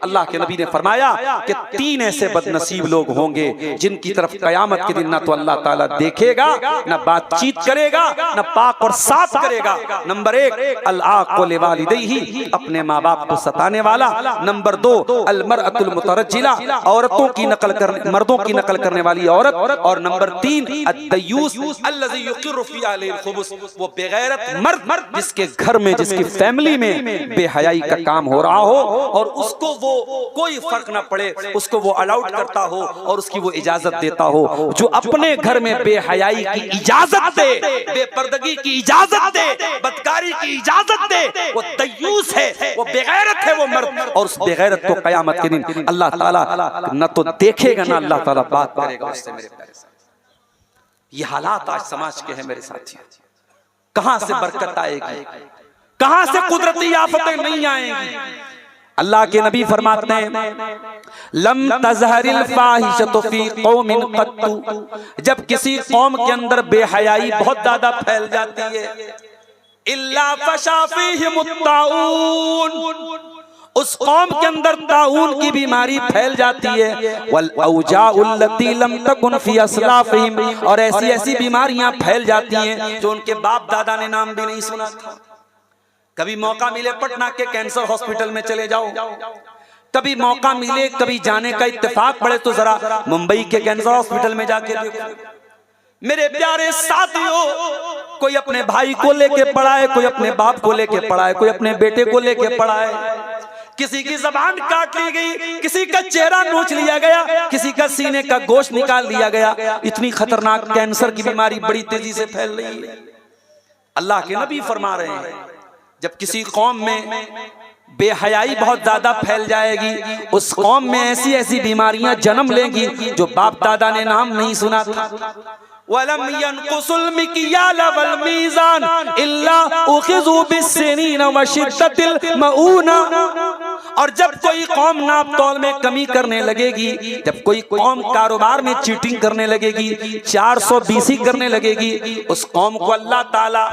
अल्लाह के नबी ने फरमाया कि 3 ऐसे बदनसीब लोग होंगे जिनकी तरफ कयामत के दिन ना तो अल्लाह ताला देखेगा, ना बातचीत करेगा, ना पाक और साफ करेगा। नंबर 1 अल-आक़ु लिवालिदैहि, अपने माँ बाप को सताने वाला। नंबर 2 अल-मरअतुल मुतरज्जिला, औरतों की नकल करने, मर्दों की नकल करने वाली औरत। और नंबर 3 अद-दय्यूस अल्लज़ी युक़िर्रु फ़ी अहलिल खुबुस, वो बेगैरत मर्द जिसके घर में, जिसकी फैमिली में बेहयाई का काम हो रहा हो और उसको वो कोई फर्क ना पड़े, उसको वो अलाउड करता हो और उसकी वो इजाजत देता हो। जो अपने घर में बेहयाई की इजाजत दे, बेपर्दगी की इजाजत दे, बदकारी की इजाजत दे, वो दय्यूस है, वो बेगैरत है वो मर्द। और उस बेगैरत को कयामत के दिन अल्लाह ताला न तो देखेगा ना अल्लाह ताला बात करेगा उससे। मेरे प्यारे साथी, ये हालात आज समाज के हैं मेरे साथियों। कहां से बरकत आएगी, कहां से कुदरती आफतें नहीं आएंगी। अल्लाह के नबी फरमाते हैं लम तज़हरिल फाहिशतु फी कौमिन क़त्तु, जब किसी कौम के अंदर बेहयाई बहुत ज्यादा फैल जाती है, इल्ला फशा फीहिमुत ताऊन, उस कौम के अंदर ताऊन की बीमारी फैल जाती है। वल औजाउल्लती लम तकुन फी अस्लाफिहिम, और ऐसी ऐसी बीमारियां फैल जाती हैं जो उनके बाप दादा ने नाम भी नहीं सुना था। कभी मौका मिले पटना के कैंसर हॉस्पिटल में चले जाओ, कभी मौका मिले, कभी जाने का इत्तेफाक पड़े तो जरा मुंबई के कैंसर हॉस्पिटल में जाके देखो। मेरे प्यारे साथियों, कोई अपने भाई को लेके पड़ा है, कोई अपने बाप को लेके पड़ा है, कोई अपने बेटे को लेके पड़ा है। किसी की जबान काट ली गई, किसी का चेहरा नोच लिया गया, किसी का सीने का गोश्त निकाल लिया गया। इतनी खतरनाक कैंसर की बीमारी बड़ी तेजी से फैल रही है। अल्लाह के नबी फरमा रहे हैं जब किसी कौम में बेहयाई बहुत ज्यादा फैल जाएगी, उस कौम में ऐसी ऐसी बीमारियां जन्म लेंगी जो बाप दादा ने नाम नहीं सुना था। वलम यनकुसुल मिकियाल वल मीज़ान इल्ला उखिज़ू बिस्सिनीन व शिद्दतिल मऊना, और जब कोई कौम नाप तौल में कमी करने लगेगी, जब कोई कौम कारोबार में चीटिंग करने लगेगी, 420 करने लगेगी, उस कौम को अल्लाह ताला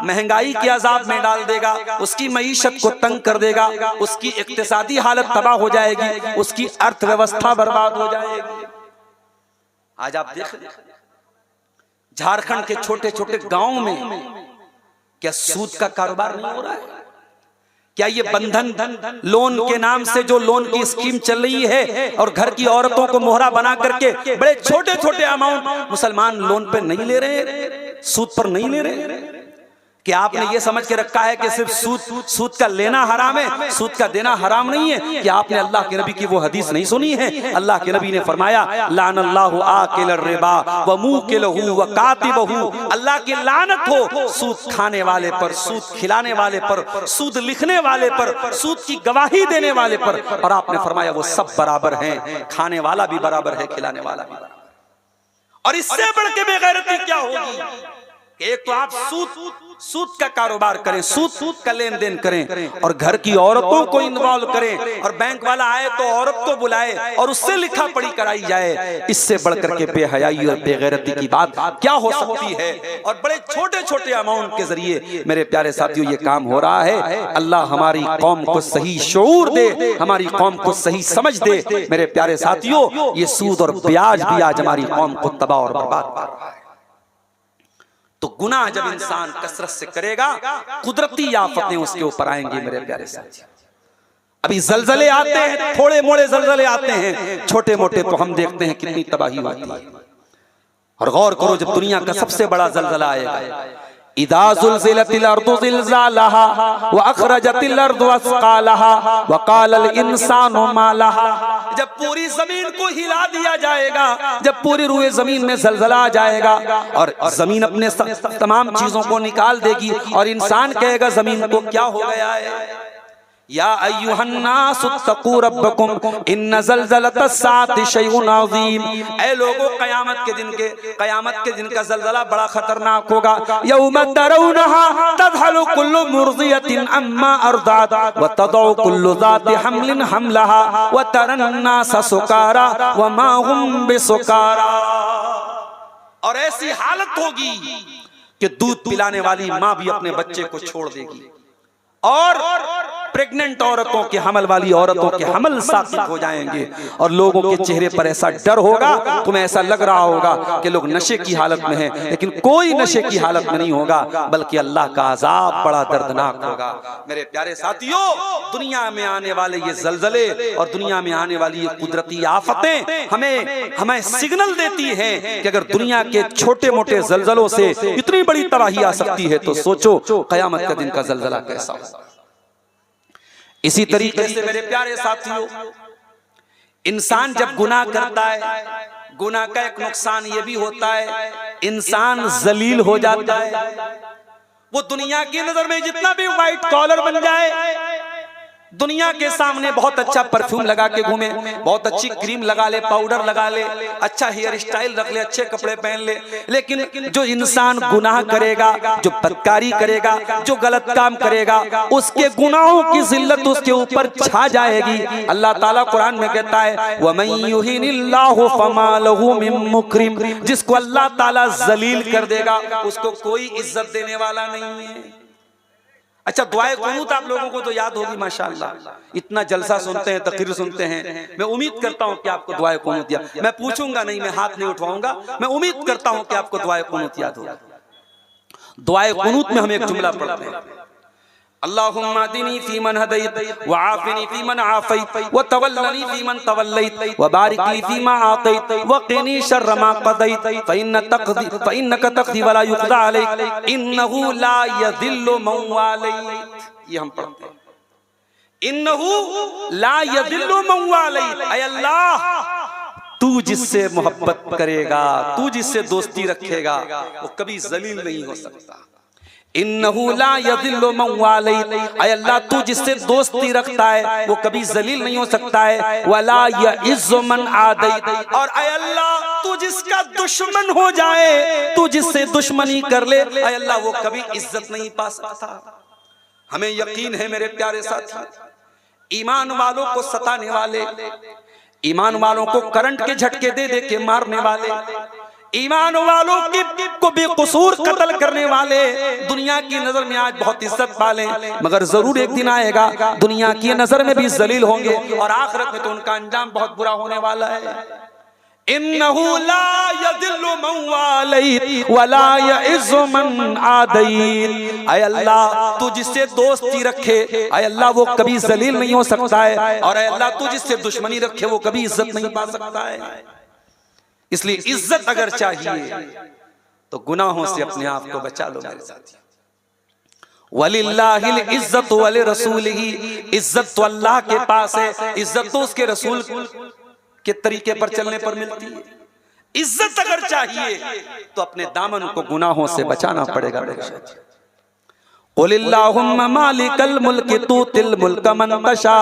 महंगाई के अजाब में डाल देगा, उसकी मईशत को तंग कर देगा, उसकी इक्तिसादी हालत तबाह हो जाएगी, उसकी अर्थव्यवस्था बर्बाद हो जाएगी। आज आप देख झारखंड के छोटे छोटे गांवों में क्या सूद का कारोबार नहीं हो रहा है? क्या ये बंधन लोन के नाम से जो लोन की स्कीम चल रही है और घर की औरतों को मोहरा बना करके बड़े छोटे छोटे अमाउंट मुसलमान लोन पे नहीं ले रहे, सूद पर नहीं ले रहे? कि आपने ये समझ के रखा है कि सिर्फ सूद का लेना हराम है, सूद का देना हराम नहीं है? कि आपने अल्लाह के नबी की वो हदीस नहीं सुनी है? अल्लाह के नबी ने फरमाया लानल्लाहु आकिल रिबा व मुकिलहु व कातिबहु, अल्लाह की लानत हो सूद खाने वाले पर, सूद खिलाने वाले पर, सूद लिखने वाले पर, सूद की गवाही देने वाले पर। और आपने फरमाया वो सब बराबर हैं, खाने वाला भी बराबर है, खिलाने वाला भी बराबर। और इससे बढ़ के बेगैरती क्या होगी? एक तो आप सूद का कारोबार करें, सूद का लेन देन करें और घर की औरतों को इन्वॉल्व करें, और बैंक वाला आए तो औरत को बुलाए और उससे लिखा पढ़ी कराई जाए। इससे बढ़कर के बेहयाई और बेगैरती की बात क्या हो सकती है? और बड़े छोटे छोटे अमाउंट के जरिए मेरे प्यारे साथियों ये काम हो रहा है। अल्लाह हमारी कौम को सही शऊर दे, हमारी कौम को सही समझ दे। मेरे प्यारे साथियों, ये सूद और ब्याज भी आज हमारी कौम को तबाह और बर्बाद कर रहा है। तो गुनाह जब इंसान कसरत से करेगा, कुदरती आफतें उसके ऊपर आएंगी। मेरे प्यारे साथी, अभी जलजले आते हैं, थोड़े मोड़े जलजले आते हैं, छोटे मोटे तो हम देखते हैं कितनी तबाही होती है। और गौर करो, जब दुनिया का सबसे बड़ा जलजला आएगा, इदा ज़ुलज़िलतिल अर्दु ज़िलज़ालहा व अख़रजतिल अर्दु अस्क़ालहा व क़ालल इंसानु मा लहा, जब पूरी जमीन को हिला दिया जाएगा, जब पूरी रूए जमीन में ज़लज़ला आ जाएगा और जमीन अपने तमाम चीजों को निकाल देगी और इंसान कहेगा जमीन को क्या हो गया है? या अय्युहन्नास इत्तक़ू रब्बकुम इन्न ज़लज़लतस्साअति शैउन अज़ीम, ऐ लोगों क़यामत के दिन का ज़लज़ला बड़ा खतरनाक होगा। यौम तरौनहा तज़हलु कुल्लु मुर्ज़ियतिन अम्मा अर्ज़अत व तदउ कुल्लु ज़ाति हम्लिन हमलहा व तरन्नास सुकारा व मा हुम बिसुकारा, और ऐसी हालत होगी कि दूध पिलाने वाली माँ भी अपने बच्चे को छोड़ देगी और प्रेग्नेंट औरतों के, हमल वाली औरतों के हमल साबित हो जाएंगे और लोगों के चेहरे पर ऐसा डर होगा, तुम्हें ऐसा लग रहा होगा कि लोग नशे की हालत में हैं, लेकिन कोई नशे की हालत में नहीं होगा, बल्कि अल्लाह का अजाब बड़ा दर्दनाक होगा। मेरे प्यारे साथियों, दुनिया में आने वाले ये जलजले और दुनिया में आने वाली ये कुदरती आफतें हमें सिग्नल देती हैं कि अगर दुनिया के छोटे मोटे जलजलों से इतनी बड़ी तबाही आ सकती है तो सोचो कयामत का दिन का जलजला कैसा होगा। इसी तरीके से मेरे प्यारे साथियों, इंसान जब गुनाह करता है, गुनाह का एक नुकसान ये भी होता है, इंसान जलील हो जाता है। वो दुनिया की नजर में जितना भी व्हाइट कॉलर बन जाए, दुनिया के सामने बहुत अच्छा परफ्यूम लगा के घूमे, बहुत अच्छी क्रीम लगा ले, पाउडर लगा ले, अच्छा हेयर स्टाइल रख ले, अच्छे कपड़े पहन ले, लेकिन जो इंसान गुनाह करेगा, जो बदकारी करेगा, जो गलत काम करेगा, उसके गुनाहों की जिल्लत उसके ऊपर छा जाएगी। अल्लाह ताला कुरान में कहता है वमन युहिनिल्लाहु फमा लहु मिन मुकरिम, जिसको अल्लाह ताला जलील कर देगा उसको कोई इज्जत देने वाला नहीं है। अच्छा, दुआए कुनूत आप लोगों को तो याद होगी माशाअल्लाह, इतना जलसा सुनते हैं, तकरीर सुनते हैं। मैं उम्मीद करता हूं कि आपको दुआए कुनूत याद, मैं पूछूंगा नहीं, मैं हाथ नहीं उठवाऊंगा, मैं उम्मीद करता हूं कि आपको दुआए कुनूत याद होगा। दुआए कुनूत में हम एक जुमला पढ़ते हैं, अल्लाहुम्मा हदीनी फीमन हदैत व आफिनी फीमन आफैत व तवल्लनी फीमन तवल्लैत व बारिक ली फीमा आतैत व क़िनी शर्र मा क़दैत फ़इन्नक तक़दी व ला युक़दा अलैक इन्नहु ला यज़िल्लु मन वालैत। ये हम पढ़ते हैं, इन्नहु ला यज़िल्लु मन वालैत। ऐ अल्लाह, तू जिससे मोहब्बत करेगा, तू जिससे दोस्ती रखेगा, वो कभी जलील नहीं हो सकता। इन्नहु ला यज़िल्लु मन वालैत, ऐ अल्लाह, तू जिससे दोस्ती रखता है वो कभी जलील नहीं हो सकता है। वला यइज़्ज़ु मन आदैत, और ऐ अल्लाह, तू जिसका दुश्मन हो जाए, तू जिससे दुश्मनी कर ले, ऐ अल्लाह, वो कभी इज्जत नहीं पा सकता। हमें यकीन है मेरे प्यारे साथी, ईमान वालों को सताने वाले, ईमान वालों को करंट के झटके दे दे के मारने वाले, ईमान वालों को बेकसूर कत्ल करने वाले दुनिया की नजर में आज बहुत इज्जत पाले, मगर जरूर एक दिन आएगा दुनिया की नजर में भी जलील होंगे और आखिरत में तो उनका अंजाम बहुत बुरा होने वाला है। इन्नहु ला यज़िल्लु मन वालैत वला यइज़्ज़ु मन आदैत। ऐ अल्लाह, तू जिससे दोस्ती रखे, ऐ अल्लाह, वो कभी जलील नहीं हो सकता है, और ऐ अल्लाह, तू जिससे दुश्मनी रखे वो कभी इज्जत नहीं पा सकता है। इसलिए इज्जत अगर चाहिए तो गुनाहों से अपने आप को बचा लो मेरे साथी। वलिल्लाहिल इज्जतु वलि रसूलिही, इज्जत तो अल्लाह के पास है, इज्जत तो उसके रसूल के तरीके पर चलने पर मिलती है। इज्जत अगर चाहिए तो अपने दामन को गुनाहों से बचाना पड़ेगा मेरे साथी। क़ुलिल्लाहुम्मा मालिकल मुल्क तूतिल मुल्क मन तशा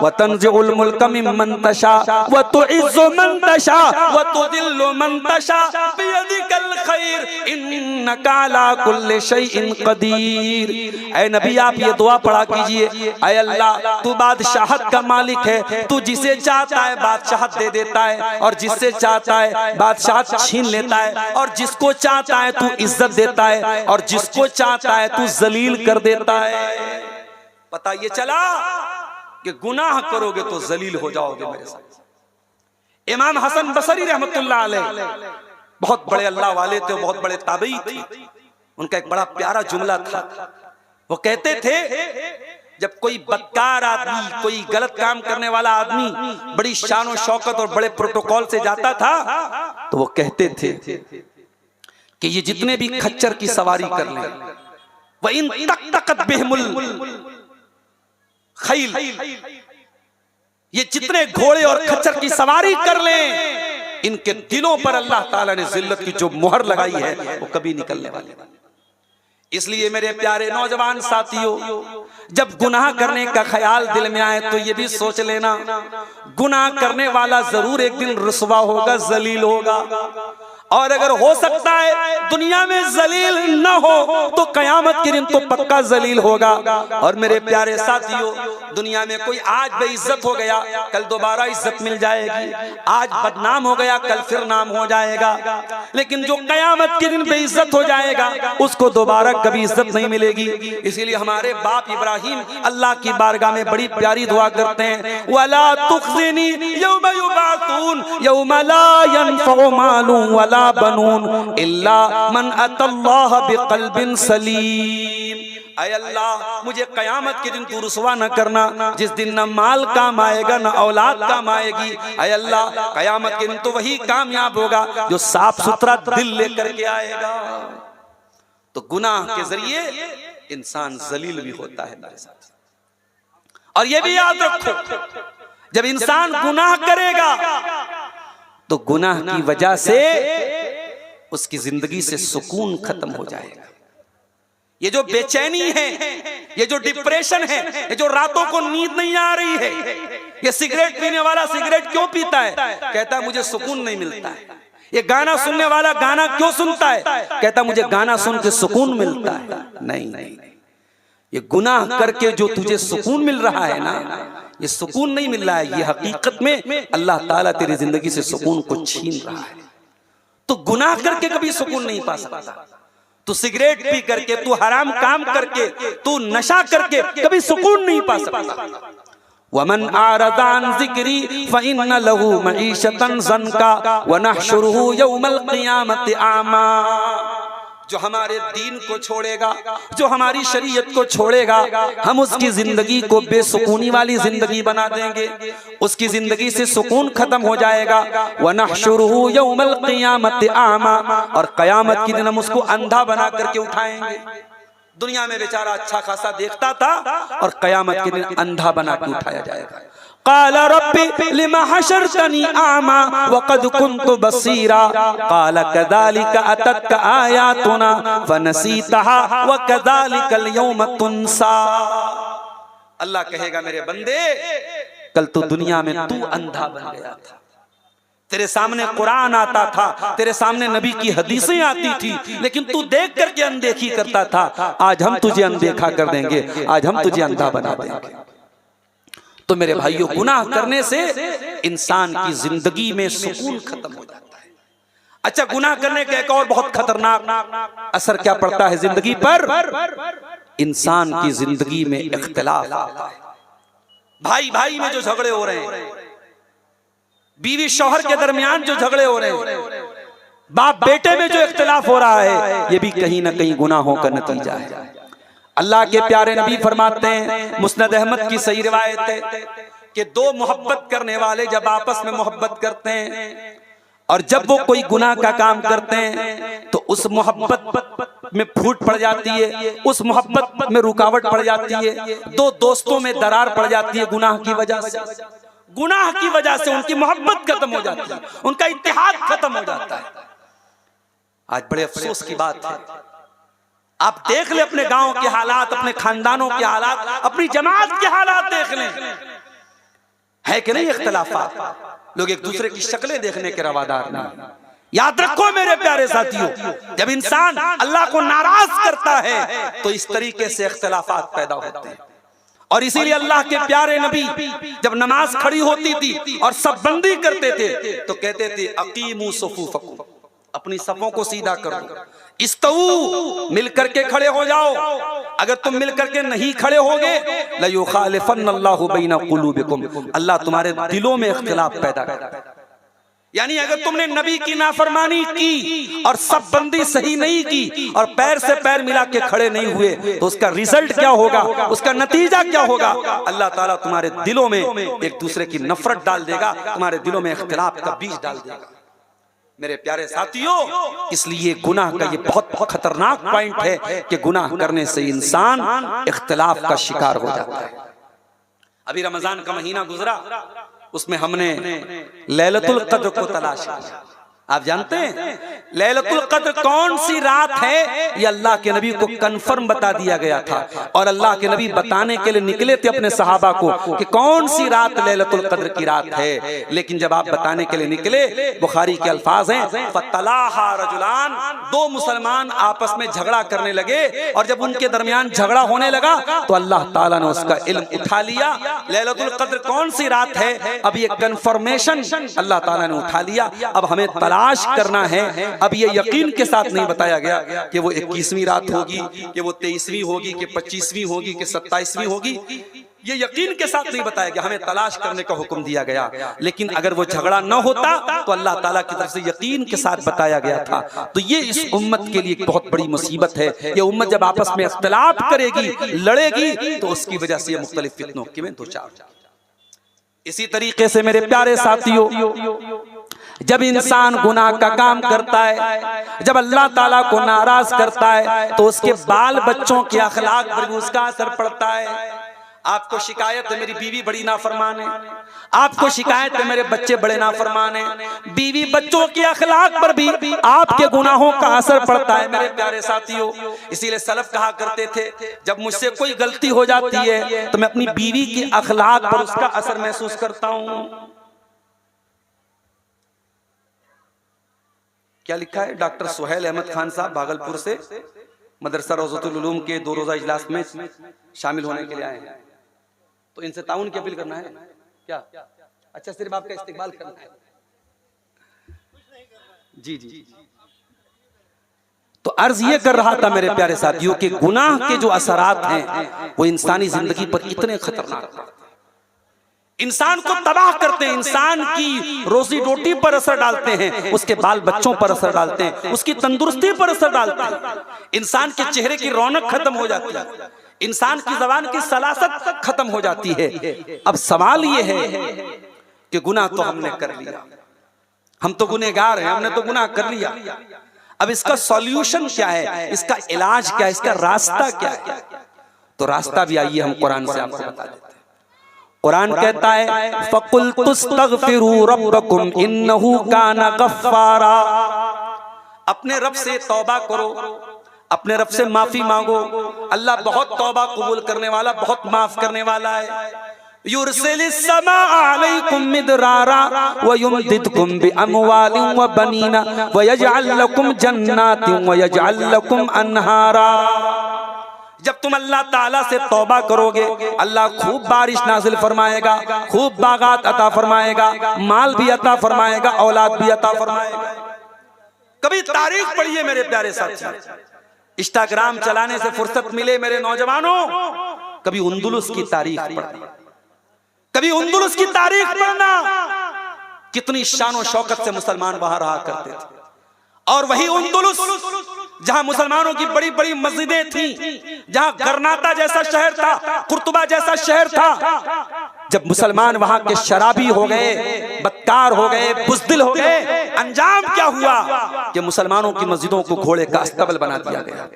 व तंज़िउल मुल्क मिम्मन तशा व तुइज़्ज़ु मन तशा व तुज़िल्लु मन तशा बियदिकल खैर इन्नका अला कुल्लि शैइन क़दीर। ऐ नबी, आप ये दुआ पढ़ा कीजिए, ऐ अल्लाह, तू बादशाहत का मालिक है, तू जिसे चाहता है बादशाहत दे देता है, और जिससे चाहता है बादशाहत छीन लेता है, और जिसको चाहता है तू इज्जत देता है, और जिसको चाहता है तू जलील कर देता है। पता ये चला कि गुनाह करोगे तो जलील हो जाओगे मेरे साथ। इमाम हसन बसरी रहमतुल्लाह अलैह बहुत बड़े अल्लाह वाले थे, बहुत बड़े ताबई थे। उनका एक बड़ा प्यारा जुमला था, वो कहते थे जब कोई बदकार आदमी, कोई गलत काम करने वाला आदमी बड़ी शान और शौकत और बड़े प्रोटोकॉल से जाता था, तो वो कहते थे कि ये जितने भी खच्चर की सवारी कर ले, वह इन तक बिहिमुल खैल, ये जितने घोड़े और खच्चर की सवारी कर लें, इनके दिलों पर अल्लाह ताला ने जिल्लत की जो मुहर लगाई है वो कभी निकलने वाली नहीं। इसलिए मेरे प्यारे नौजवान साथियों, जब गुनाह करने का ख्याल दिल में आए तो ये भी सोच लेना, गुनाह करने वाला जरूर एक दिन रुसवा होगा, जलील होगा। और अगर हो सकता है दुनिया में जलील न हो तो कयामत के दिन तो पक्का जलील होगा। और मेरे प्यारे साथियों, दुनिया में कोई आज बेइज्जत हो गया, कल दोबारा इज्जत मिल जाएगी। आज बदनाम हो गया, कल फिर नाम हो जाएगा। लेकिन जो कयामत के दिन बेइज्जत हो जाएगा उसको दोबारा कभी इज्जत नहीं मिलेगी। इसीलिए हमारे बाप इब्राहिम अल्लाह की बारगाह में बड़ी प्यारी दुआ करते हैं, वला तुखज़िनी यौम युबातून यौम ला यनफ़उ मालुन वला बनून इल्ला मन अतल्लाह बिक़ल्बिन सलीम। ऐ अल्लाह, मुझे कयामत के दिन तू रुसवा न करना, जिस दिन न माल काम आएगा न औलाद काम आएगी। ऐ अल्लाह, कयामत के दिन तो वही कामयाब होगा जो साफ सुथरा दिल लेकर के आएगा। तो गुनाह के जरिए इंसान जलील भी होता है मेरे साथ। और ये भी याद रखो, जब इंसान गुनाह करेगा तो गुनाह की वजह से उसकी जिंदगी से सुकून खत्म हो जाएगा। ये जो बेचैनी है, ये जो डिप्रेशन है, ये जो रातों को नींद नहीं आ रही है, ये सिगरेट पीने वाला सिगरेट क्यों पीता है? कहता है मुझे सुकून नहीं मिलता है। ये गाना सुनने वाला गाना क्यों सुनता है? कहता मुझे गाना सुन के सुकून मिलता है। नहीं, ये गुनाह करके जो तुझे सुकून मिल रहा है ना, ये सुकून नहीं मिल रहा है, ये हकीकत में अल्लाह ताला तेरी जिंदगी से सुकून को छीन रहा है। तो गुनाह करके कभी सुकून नहीं पा सकता। तू सिगरेट पी करके, तू हराम काम करके, तू नशा करके कभी सुकून नहीं पा सकता। वमन आरदा अन ज़िक्री फ़इन्न लहू मईशतन ज़न्का व नहशुरुहु यौमल क़ियामति आमा। जो हमारे दीन को छोड़ेगा, जो हमारी शरीयत को छोड़ेगा, हम उसकी जिंदगी को बेसुकूनी वाली जिंदगी बना देंगे। उसकी जिंदगी से सुकून खत्म हो जाएगा। व नहशुरुहु यौमल क़ियामति आमा, और कयामत के दिन हम उसको अंधा बना करके उठाएंगे। दुनिया में बेचारा अच्छा खासा देखता था और कयामत के दिन अंधा बना के उठाया जाएगा। क़ाल रब्बी लिमा हशरतनी आमा वक़द कुन्तु बसीरा क़ाल कज़ालिका अततका आयातुना फ़नसीतहा व कज़ालिकल यौम तुनसा। अल्लाह कहेगा मेरे बंदे, कल तो दुनिया में तू अंधा बन गया था, तेरे सामने कुरान आता था, तेरे सामने नबी की हदीसें आती थी, लेकिन तू देख करके अनदेखी करता था। आज हम तुझे अनदेखा कर देंगे, आज हम तुझे अंधा बना देंगे। तो मेरे भाइयों, गुनाह करने से इंसान की जिंदगी में सुकून खत्म हो जाता है। अच्छा, गुनाह करने का एक और बहुत खतरनाक असर क्या पड़ता है जिंदगी पर? इंसान की जिंदगी में इख्तिलाफ आता है। भाई भाई में जो झगड़े हो रहे हैं, बीवी शौहर के दरमियान जो झगड़े हो रहे हैं, बाप बेटे में जो इख्तिलाफ हो रहा है, ये भी कहीं ना कहीं गुनाहों का नतीजा है। अल्लाह के प्यारे नबी फरमाते हैं, मुस्नद अहमद की सही रिवायत है कि दो मोहब्बत करने वाले जब आपस में मोहब्बत करते हैं और जब वो कोई गुनाह का काम करते हैं तो उस मोहब्बत में फूट पड़ जाती है, उस मोहब्बत में रुकावट पड़ जाती है, दो दोस्तों में दरार पड़ जाती है गुनाह की वजह से। गुनाह की वजह से उनकी मोहब्बत खत्म हो जाती है, उनका इत्तेहाद खत्म हो जाता है। आज बड़े अफसोस की बात है, आप देख ले अपने गांव के हालात, अपने खानदानों के हालात, अपनी जमात के हालात देख लें, है कि नहीं इख्तिलाफात? लोग एक दूसरे की शक्लें देखने के रवादार नहीं। याद रखो मेरे प्यारे साथियों, जब इंसान अल्लाह को नाराज करता है तो इस तरीके से इख्तिलाफात पैदा होते हैं। और इसीलिए अल्लाह के प्यारे नबी जब नमाज खड़ी होती थी और सब बंदी करते थे तो कहते थे अकीमू सुफूफकुम, अपनी सफों को सीधा करो, इस्तऊ, मिल करके खड़े हो जाओ। अगर तुम मिल करके नहीं खड़े होगे, लयुखालिफन्नल्लाहु बैना कुलूबिकुम, अल्लाह तुम्हारे दिलों में इख्तिलाफ पैदा करेगा। यानी अगर तुमने नबी की नाफरमानी की और सब बंदी सही नहीं की और पैर से पैर मिला के खड़े नहीं हुए तो उसका रिजल्ट क्या होगा, उसका नतीजा क्या होगा? अल्लाह ताला तुम्हारे दिलों में एक दूसरे की नफरत डाल देगा, तुम्हारे दिलों में इख्तिलाफ का बीज डाल देगा। मेरे प्यारे साथियों, इसलिए गुनाह का ये बहुत खतरनाक पॉइंट है कि गुनाह करने से इंसान इख्तिलाफ का शिकार हो जाता है। अभी रमजान का महीना गुजरा, उसमें हमने लैलतुल कद्र को तलाश किया। आप जानते हैं लैलतुल कद्र कौन सी रात है, ये अल्लाह के नबी को कंफर्म बता दिया गया था। और अल्लाह के नबी बताने के लिए निकले थे अपने सहाबा को कि कौन सी रात लैलतुल कद्र की रात है। लेकिन जब आप बताने के लिए निकले, बुखारी के अल्फाज हैं, फतलाहा रजुलान, दो मुसलमान आपस में झगड़ा करने लगे और जब उनके दरमियान झगड़ा होने लगा तो अल्लाह ताला ने उसका इल्म उठा लिया। लैलतुल कद्र कौन सी रात है, अब ये कंफर्मेशन अल्लाह ताला ने उठा लिया। अब हमें तलाश करना है। अब ये यकीन के साथ नहीं बताया गया कि वो 21वीं रात होगी, कि वो 23वीं होगी, कि 25वीं होगी, कि 27वीं होगी। ये यकीन के साथ नहीं बताया गया, हमें तलाश करने का हुक्म दिया गया। लेकिन अगर वो झगड़ा न होता तो अल्लाह ताला की तरफ से यकीन के साथ बताया गया था। तो ये इस उम्मत के लिए एक बहुत बड़ी मुसीबत है। ये उम्मत जब आपस में इख्तिलाफ करेगी, लड़ेगी, तो उसकी वजह से ये मुख्तलिफ फितनों में दो चार। इसी तरीके से मेरे प्यारे साथियों, जब इंसान गुनाह का काम करता है, जब अल्लाह ताला को नाराज करता है, तो उसके बाल बच्चों के अखलाक पर भी उसका असर पड़ता है। आपको शिकायत है मेरी बीवी बड़ी नाफरमान है, आपको शिकायत है मेरे बच्चे बड़े नाफरमान हैं, बीवी बच्चों के अखलाक पर भी आपके गुनाहों का असर पड़ता है मेरे प्यारे साथियों। इसीलिए सलफ कहा करते थे, जब मुझसे कोई गलती हो जाती है तो मैं अपनी बीवी के अखलाक पर उसका असर महसूस करता हूं। क्या लिखा है? डॉक्टर सुहेल अहमद खान साहब भागलपुर से मदरसा रोज़तुल उलूम के 2 रोज़ा इजलास में शामिल होने के लिए आए हैं। तो इनसे ताउन की अपील करना है क्या? अच्छा, सिर्फ आपका इस्तेकबाल करना है। जी जी। तो अर्ज ये कर रहा था मेरे प्यारे साथियों कि गुनाह के जो असरात हैं वो इंसानी जिंदगी पर इतने खतरनाक हैं, इंसान को तबाह करते हैं, इंसान की रोजी रोटी पर असर डालते हैं, उसके बाल बच्चों पर असर डालते हैं, उसकी तंदुरुस्ती पर असर डालते हैं, इंसान के चेहरे की रौनक खत्म हो जाती है, इंसान की जबान की सलासत खत्म हो जाती है। अब सवाल ये है कि गुनाह तो हमने कर लिया, हम तो गुनहगार हैं, हमने तो गुनाह कर लिया। अब इसका सॉल्यूशन क्या है, इसका इलाज क्या है, इसका रास्ता क्या है? तो रास्ता भी आइए हम कुरान से आपको बता देते हैं। कुरान कहता है, फ़कुल तुस्तग़फ़िरू रब्बकुम इन्नहु काना गफ़्फ़ारा, अपने रब से तौबा करो, अपने रब से माफी मांगो। अल्लाह बहुत तौबा कबूल करने वाला, बहुत माफ करने वाला है। युरसिलिस समा अलैकुम मिदरारा व युमदिदकुम बिअमवालिन व बनीना व यजअल लकुम जन्नातिन व यजअल लकुम अन्हारा। जब तुम अल्लाह ताला से तौबा करोगे, अल्लाह खूब बारिश नाजिल फरमाएगा, खूब बागात अता फरमाएगा, माल भी अता फरमाएगा, औलाद भी अता फरमाएगा। कभी तारीख पढ़िए मेरे प्यारे साथियों, इंस्टाग्राम चलाने से फुर्सत मिले मेरे नौजवानों, कभी उंदुलुस की तारीख पढ़ना, कभी उंदुलुस की तारीख पढ़ना। कितनी शान शौकत से मुसलमान वहां रहा करते थे। और वही उंदुलुस जहां मुसलमानों की बड़ी बड़ी मस्जिदें थी, जहां गरनाता जैसा शहर था, कुर्तुबा जैसा शहर था, जब मुसलमान वहां के शराबी हो गए, बदकार हो गए, बुज़दिल हो गए, अंजाम क्या हुआ कि मुसलमानों की मस्जिदों को घोड़े का अस्तबल बना दिया गया,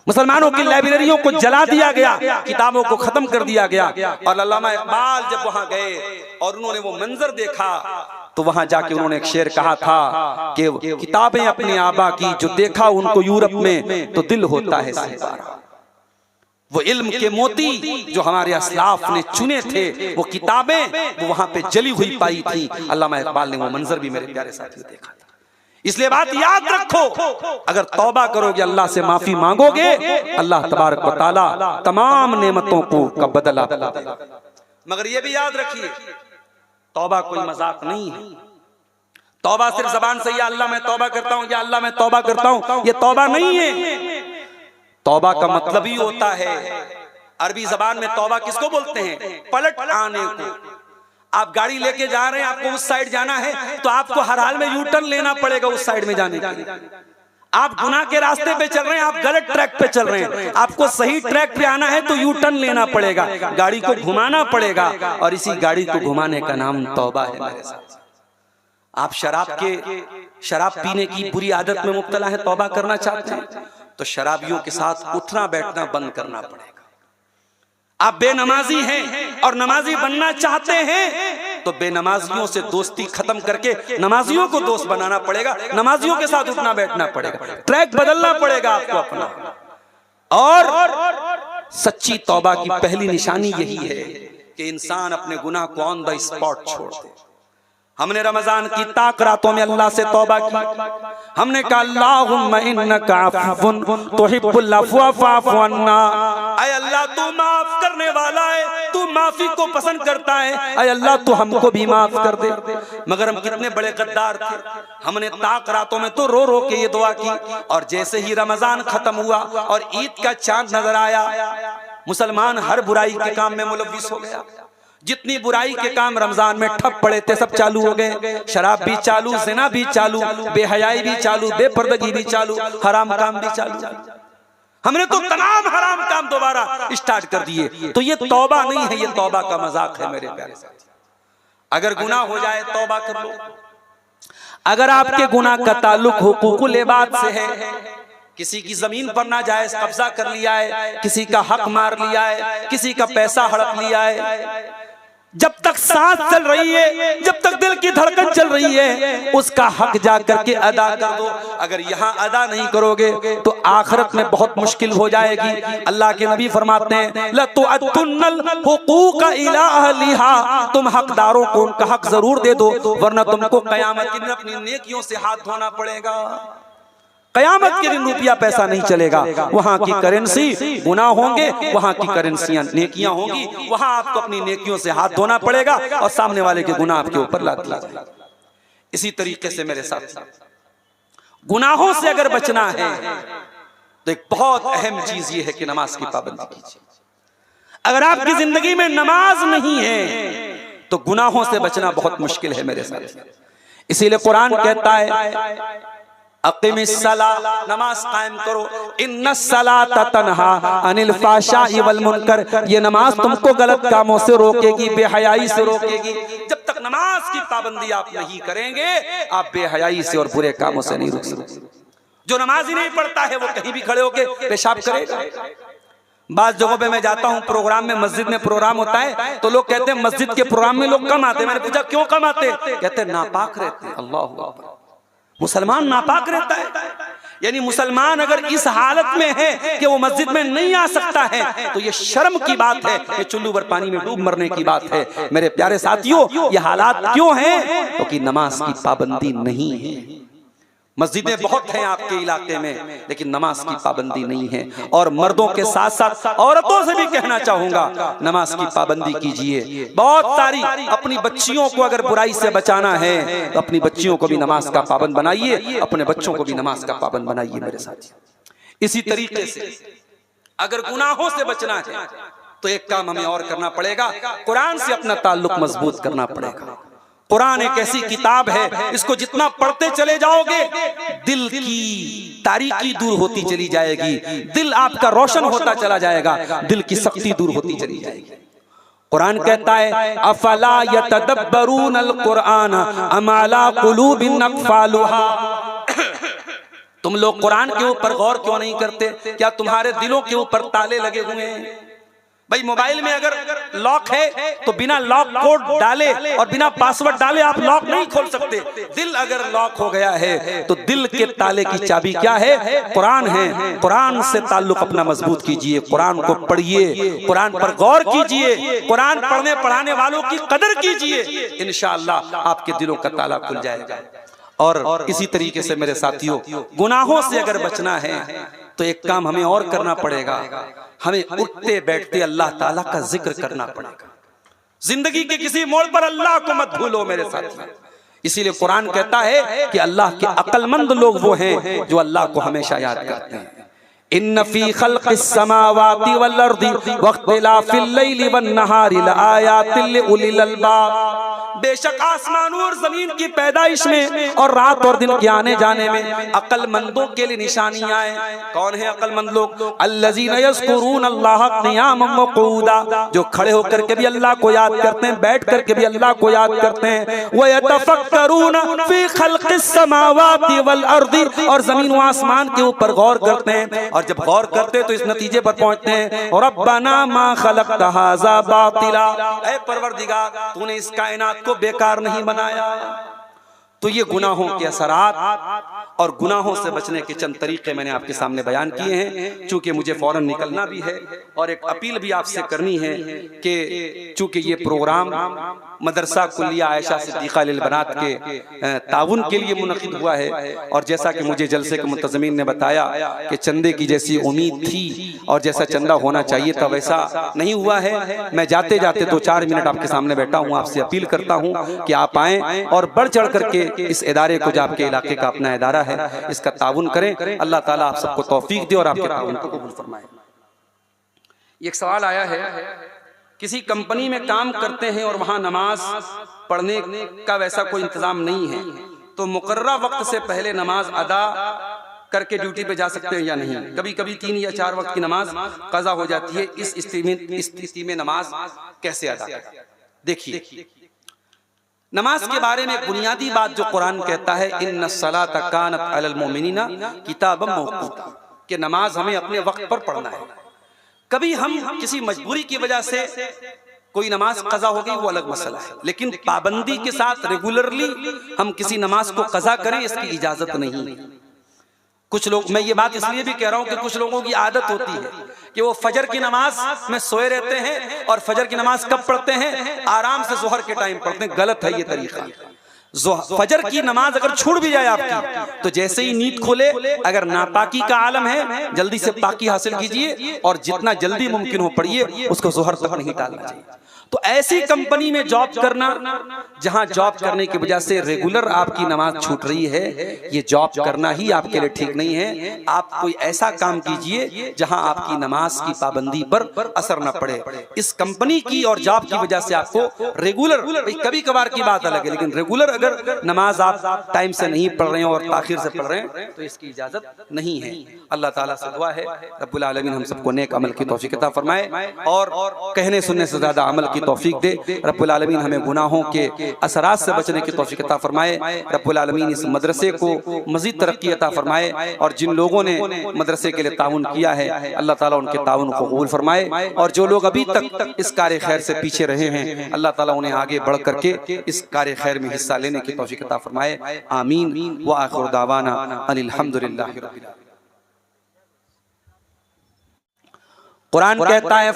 मुसलमानों की लाइब्रेरियों को जला दिया गया, किताबों को खत्म कर दिया गया। और अल्लामा इकबाल जब वहां गए और उन्होंने वो मंजर देखा, तो वहां जाके उन्होंने एक शेर कहा था कि किताबें अपने आबा की जो देखा उनको यूरोप में तो दिल होता है सितारा। वो इल्म के मोती जो हमारे असलाफ ने चुने थे, वो किताबें वो वहां पे जली हुई पाई थी। अल्लामा इकबाल ने वो मंजर भी मेरे प्यारे साथियों देखा था। इसलिए बात याद रखो, अगर तौबा करोगे, अल्लाह से माफी मांगोगे, अल्लाह तबारक व तआला तमाम नेमतों को का बदला देगा। मगर ये भी याद रखिए, तौबा कोई मजाक नहीं है। तौबा सिर्फ जबान से या अल्लाह मैं तौबा करता हूं, या अल्लाह मैं तौबा करता हूं, ये तौबा नहीं है। तौबा का मतलब ही होता है, अरबी जबान में तौबा किसको बोलते हैं? पलट आने को। आप गाड़ी लेके जा रहे हैं, आपको उस साइड जाना है, तो आपको हर हाल में यू टर्न लेना पड़ेगा उस साइड में जाने के लिए। आप गुनाह के रास्ते पे चल रहे हैं, आप गलत ट्रैक पे चल रहे हैं, आपको सही ट्रैक पे आना है तो यू टर्न लेना पड़ेगा, गाड़ी को घुमाना पड़ेगा। और इसी गाड़ी को घुमाने का नाम तौबा है मेरे साथ। आप शराब पीने की बुरी आदत में मुब्तला है, तौबा करना चाहते हैं तो शराबियों के साथ उठना बैठना बंद करना पड़ेगा। आप बेनमाजी हैं और नमाजी बनना चाहते हैं तो बेनमाजियों से दोस्ती खत्म करके नमाजियों को दोस्त बनाना पड़ेगा, नमाजियों के साथ उठना बैठना पड़ेगा, ट्रैक बदलना पड़ेगा आपको अपना। और सच्ची तौबा की पहली निशानी यही है कि इंसान अपने गुनाह को ऑन द स्पॉट छोड़ दे। हमने रमजान की ताक रातों में अल्लाह से तौबा की, हमने कहा अल्लाहुम्मा इन्नका अफ़्वुन तुहिब्बुल अफ़्व फ़अफ़ु अन्ना। ऐ अल्लाह तू माफ करने वाला है, तू माफी को पसंद करता है, ऐ अल्लाह तू हमको भी माफ कर दे। मगर हम कितने बड़े गद्दार थे, हमने ताक रातों में तो रो रो के ये दुआ की, और जैसे ही रमजान खत्म हुआ और ईद का चांद नजर आया, मुसलमान हर बुराई के काम में मुलव्विस हो गया। जितनी बुराई के काम रमजान में ठप पड़े थे सब चालू हो गए, शराब भी चालू, ज़िना भी चालू, बेहयाई भी चालू, बेपर्दगी भी चालू, हराम काम भी चालू। हमने तो तमाम हराम काम दोबारा स्टार्ट कर दिए। तो ये तौबा नहीं है, ये तौबा का मजाक है मेरे प्यारे साथी। अगर गुनाह हो जाए तौबा कर लो। अगर आपके गुनाह का ताल्लुक हुकूकुल इबाद से है, किसी की जमीन पर नाजायज कब्जा कर लिया है, किसी का हक मार लिया है, किसी का पैसा हड़प लिया है, जब तक सांस चल रही है, जब तक दिल की धड़कन चल रही है, उसका हक जा करके अदा कर दो। अगर यहाँ अदा नहीं करोगे तो आखिरत में बहुत मुश्किल हो जाएगी। अल्लाह के नबी फरमाते हैं लतुअद्दुन्नल हुकूक इला अहलिहा, तुम हकदारों को उनका हक जरूर दे दो, वरना तुमको कयामत के दिन अपनी नेकियों से हाथ धोना पड़ेगा। कयामत के दिन रुपया पैसा नहीं चलेगा, वहां की करेंसी गुनाह होंगे, वहां की करेंसियां नेकियां होंगी, वहां आपको अपनी नेकियों से हाथ धोना पड़ेगा और सामने वाले के गुनाह आपके ऊपर लाद दिया जाएगा। इसी तरीके से मेरे साथ गुनाहों से अगर बचना है तो एक बहुत अहम चीज ये है कि नमाज की पाबंदी कीजिए। अगर आपकी जिंदगी में नमाज नहीं है तो गुनाहों से बचना बहुत मुश्किल है मेरे साथ। इसीलिए कुरान कहता है अक़िमिस्सला, नमाज कायम करो, इन्नस्सलाता तन्हा अनिल फ़ाहशाइ वल मुनकर, ये नमाज तुमको गलत कामों से रोकेगी, बेहयाई से रोकेगी। जब तक नमाज की पाबंदी आप नहीं करेंगे, आप बेहयाई से और बुरे कामों से नहीं रुक सकते। जो नमाज ही नहीं पढ़ता है वो कहीं भी खड़े होके पेशाब करेगा। बात जगहों पे मैं जाता हूँ, प्रोग्राम में, मस्जिद में प्रोग्राम होता है तो लोग कहते हैं मस्जिद के प्रोग्राम में लोग कम आते। मैंने पूछा क्यों कम आते? कहते हैं नापाक रहते हैं। अल्लाह अकबर, मुसलमान नापाक रहता है। यानी मुसलमान अगर इस हालत में है कि वो मस्जिद में नहीं आ सकता है तो ये शर्म की बात है, ये चुल्लू भर पानी में डूब मरने की बात है। मेरे प्यारे साथियों, ये हालात क्यों हैं? क्योंकि नमाज की पाबंदी नहीं है। मस्जिदें बहुत हैं आपके इलाके में, लेकिन नमाज की पाबंदी नहीं है। और मर्दों के साथ साथ औरतों से भी कहना चाहूंगा, नमाज की पाबंदी कीजिए। बहुत सारी अपनी बच्चियों को अगर बुराई से बचाना है तो अपनी बच्चियों को भी नमाज का पाबंद बनाइए, अपने बच्चों को भी नमाज का पाबंद बनाइए मेरे साथ। इसी तरीके से अगर गुनाहों से बचना है तो एक काम हमें और करना पड़ेगा, कुरान से अपना ताल्लुक मजबूत करना पड़ेगा। कुरान एक ऐसी किताब है, इसको जितना पढ़ते चले जाओगे दिल की तारीकी दूर होती चली जाएगी, दिल आपका रोशन होता चला जाएगा, दिल की सख्ती दूर होती चली जाएगी। कुरान कहता है अफला यतदब्बरूनल कुरान अम अला कुलूबिन अक़फ़ालुहा, तुम लोग कुरान के ऊपर गौर क्यों नहीं करते? क्या तुम्हारे दिलों के ऊपर ताले लगे हुए हैं? भाई मोबाइल में अगर लॉक है तो बिना लॉक कोड डाले और बिना पासवर्ड डाले आप लॉक नहीं खोल सकते। दिल अगर लॉक हो गया है तो दिल के ताले की चाबी क्या है? कुरान है। कुरान से ताल्लुक अपना मजबूत कीजिए, कुरान को पढ़िए, कुरान पर गौर कीजिए, कुरान पढ़ने पढ़ाने वालों की कदर कीजिए, इंशाअल्लाह आपके दिलों का ताला खुल जाएगा। और इसी तरीके से मेरे साथियों, गुनाहों से अगर बचना है तो एक काम हमें और करना पड़ेगा, हमें उठते बैठते अल्लाह ताला का जिक्र करना पड़ेगा। जिंदगी के किसी मोड़ पर अल्लाह को मत भूलो मेरे साथियों। इसीलिए कुरान कहता है कि अल्लाह के अक्लमंद लोग वो हैं जो अल्लाह को हमेशा याद करते हैं। इन्न फी खल्क़िस समावाति वल अर्दि वख्तिलाफिल लैलि वन नहारि लआयातिल लिउलिल अलबाब, बेशक आसमानों और जमीन की पैदाइश में और रात और दिन के आने जाने में अक्लमंदों के लिए निशानियां हैं। कौन है अक्लमंद लोग? अल्लज़ीना यज़कुरून अल्लाह क़ियामन व क़ुऊदा, जो खड़े होकर के भी अल्लाह को याद करते हैं, बैठ करके भी अल्लाह को याद करते हैं। व यतफ़क्करून फी खल्क़िस समावाति वल अर्दि, और जमीन व आसमान के ऊपर गौर करते हैं, और जब गौर करते हैं तो इस नतीजे पर पहुंचते हैं रब्बना मा खलक़्ता हाज़ा बातिला, ऐ परवरदिगार तूने इस कायनात को को बेकार नहीं बनाया। तो ये गुनाहों के असरात और गुनाहों से बचने के चंद तरीके मैंने आपके सामने बयान किए हैं। चूंकि मुझे फौरन निकलना भी है और एक अपील भी आपसे करनी है कि चूंकि ये प्रोग्राम मदरसा कुल्लिया आयशा सिद्दीक़ा लिल बनात के ताउन के लिए मुनक़िद हुआ है, और जैसा कि मुझे जलसे के मुंतज़मीन ने बताया कि चंदे की जैसी उम्मीद थी और जैसा चंदा होना चाहिए था वैसा नहीं हुआ है। मैं जाते जाते 2-4 मिनट आपके सामने बैठा हूँ, आपसे अपील करता हूँ कि आप आएँ और बढ़ चढ़ करके इस इदारे को, जो आपके इलाके का अपना इदारा है, इसका ताउन करें। अल्लाह ताला आप सबको तौफीक दे और आपके ताउन को कबूल फरमाए। एक सवाल आया है, किसी कंपनी में काम करते हैं और वहां नमाज पढ़ने का वैसा कोई इंतजाम नहीं है, तो मुकर्ररा वक्त से पहले नमाज अदा करके ड्यूटी पे जा सकते हैं या नहीं? कभी कभी 3 या 4 वक्त की नमाज कज़ा हो जाती है, इस स्थिति में नमाज कैसे अदा करें? देखिए, नमाज के बारे में बुनियादी बात जो कुरान कहता है, इन्नस्सलाता कानत अलल मोमिनीना किताबम मौक़ूता, कि नमाज हमें अपने वक्त पर पढ़ना है। कभी हम किसी मजबूरी की वजह से कोई नमाज कज़ा हो गई, वो अलग मसला है, लेकिन पाबंदी के साथ रेगुलरली हम किसी नमाज को कज़ा करें, इसकी इजाजत नहीं। कुछ लोग, मैं ये बात इसलिए भी कह रहा हूं कि कुछ लोगों की आदत होती है कि वो फजर की नमाज में सोए रहते हैं और फजर की नमाज कब पढ़ते हैं? आराम से जोहर के टाइम पढ़ते हैं। गलत है ये तरीका। फजर की नमाज अगर छूट भी जाए आपकी, तो जैसे ही नींद खुले, अगर नापाकी का आलम है, जल्दी से पाकी हासिल कीजिए और जितना जल्दी मुमकिन हो पढ़िए, उसको जोहर तक नहीं टालना चाहिए। तो ऐसी कंपनी में जॉब करना जहां जॉब करने की वजह से रेगुलर आपकी नमाज छूट रही है, ये जॉब करना ही आपके लिए ठीक नहीं है। आप कोई ऐसा काम कीजिए जहां आपकी नमाज की पाबंदी पर असर न पड़े। इस कंपनी की और जॉब की वजह से आपको रेगुलर, कभी कभार की बात अलग है, लेकिन रेगुलर अगर नमाज आप टाइम से नहीं पढ़ रहे हैं और ताखिर से पढ़ रहे हैं, तो इसकी इजाजत नहीं है। अल्लाह ताला से दुआ है रब्बुल आलमीन हम सबको नेक अमल की तौफीक अता फरमाए और कहने सुनने से ज्यादा अमल की तौफीक दे। रब्बुल आलमीन हमें गुनाहों के असरात से बचने की तौफीक अता फरमाए। रब्बुल आलमीन इस मदरसे को मजीद तरक्की अता फरमाए और जिन लोगों ने मदरसे के लिए ताउन किया है, अल्लाह ताला उनके ताउन को कबूल फरमाए, और जो लोग अभी तक इस कार्य खैर से पीछे रहे हैं, अल्लाह ताला उन्हें आगे बढ़ करके इस कार्य खैर में हिस्सा लेने की तौफीक अता फरमाए। आमीन व आखिर दावाना अनिल हम्दुलिल्लाहि रब्बिल आलमीन। कुरान कहता है,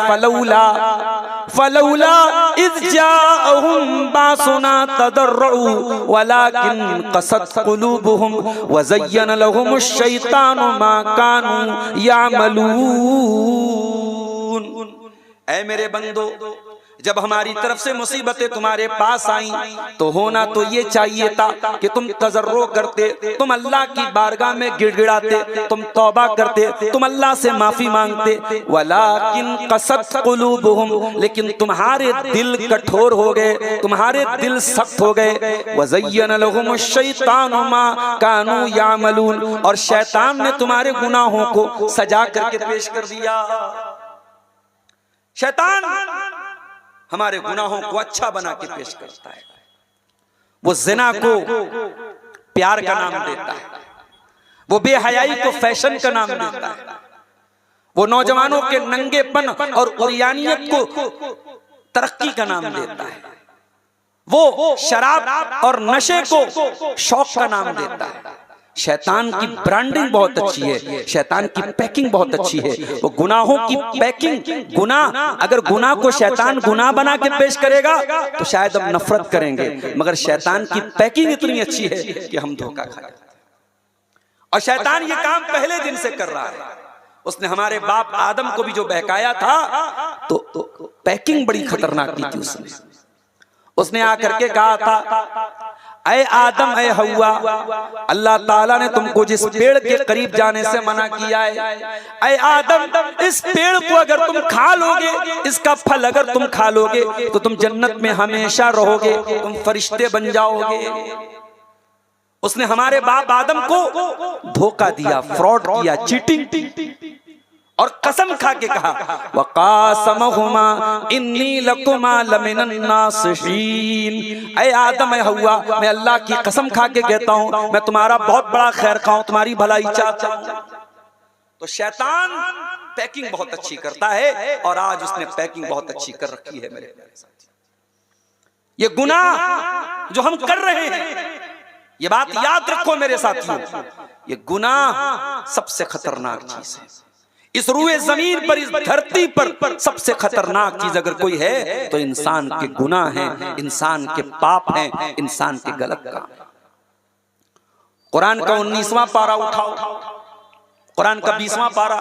फलौला इज़ जाअहुम बासुना तदर्रउ वलाकिन क़सत क़ुलूबुहुम व ज़य्यन लहुमुश शैतानु मा कानू यामलून। ऐ मेरे बंदो, जब हमारी तरफ से मुसीबतें तुम्हारे पास आई तो होना तो ये चाहिए था कि तुम तजर्रो करते, तुम अल्लाह की बारगाह में गिड़गिड़ाते, तुम तौबा करते, तुम अल्लाह से माफी मांगते। वलाकिन क़सत क़ुलूबुहुम, लेकिन तुम्हारे दिल कठोर हो गए, तुम्हारे दिल सख्त हो गए। वज़य्यन लहुमुश शैतानु मा कानू यामलून, और शैतान ने तुम्हारे गुनाहों को सजा करके पेश कर दिया। शैतान हमारे गुनाहों को अच्छा बना के पेश करता है। वो ज़िना को प्यार का नाम देता है, वो बेहयाई को फैशन का नाम देता है, वो नौजवानों के नंगेपन और उरियानियत को तरक्की का नाम देता है, वो शराब और नशे को शौक का नाम देता है। शैतान की ब्रांडिंग बहुत अच्छी है, शैतान की पैकिंग बहुत अच्छी है। वो गुनाहों की पैकिंग, गुनाह, अगर गुनाह को शैतान गुनाह बना के पेश करेगा तो शायद हम नफरत करेंगे, मगर शैतान की पैकिंग इतनी अच्छी है कि हम धोखा खाएं। और शैतान ये काम पहले दिन से कर रहा है। उसने हमारे बाप आदम को भी जो बहकाया था, तो पैकिंग बड़ी खतरनाक की थी। उसने आकर के कहा था, ऐ आदम, ऐ हव्वा, अल्लाह ताला ने तुमको जिस पेड़ के करीब जाने से मना किया है, ऐ आदम, इस पेड़ को अगर तुम खा लोगे, इसका फल अगर तुम खा लोगे तो तुम जन्नत में हमेशा रहोगे, तुम फरिश्ते बन जाओगे। उसने हमारे बाप आदम को धोखा दिया, फ्रॉड किया, चीटिंग, और कसम खा के कहा, वक़ासमहुमा इन्नी लकुमा लमिनन नासिहीन। ऐ आदम, ऐ हव्वा, मैं अल्लाह की कसम खा के कहता हूँ, मैं तुम्हारा बहुत बड़ा खैर खाऊं, तुम्हारी भलाई चाहता हूं। तो शैतान पैकिंग बहुत अच्छी करता है, और आज उसने पैकिंग बहुत अच्छी कर रखी है मेरे साथी। ये गुनाह जो हम कर रहे हैं, ये बात याद रखो मेरे साथियों, ये गुनाह सबसे खतरनाक चीज है। इस रूए जमीन पर, इस धरती पर सबसे खतरनाक चीज अगर कोई है तो इंसान के गुनाह हैं, इंसान के पाप हैं, इंसान के गलत काम। कुरान का 19वां पारा उठाओ, कुरान का 20वां पारा,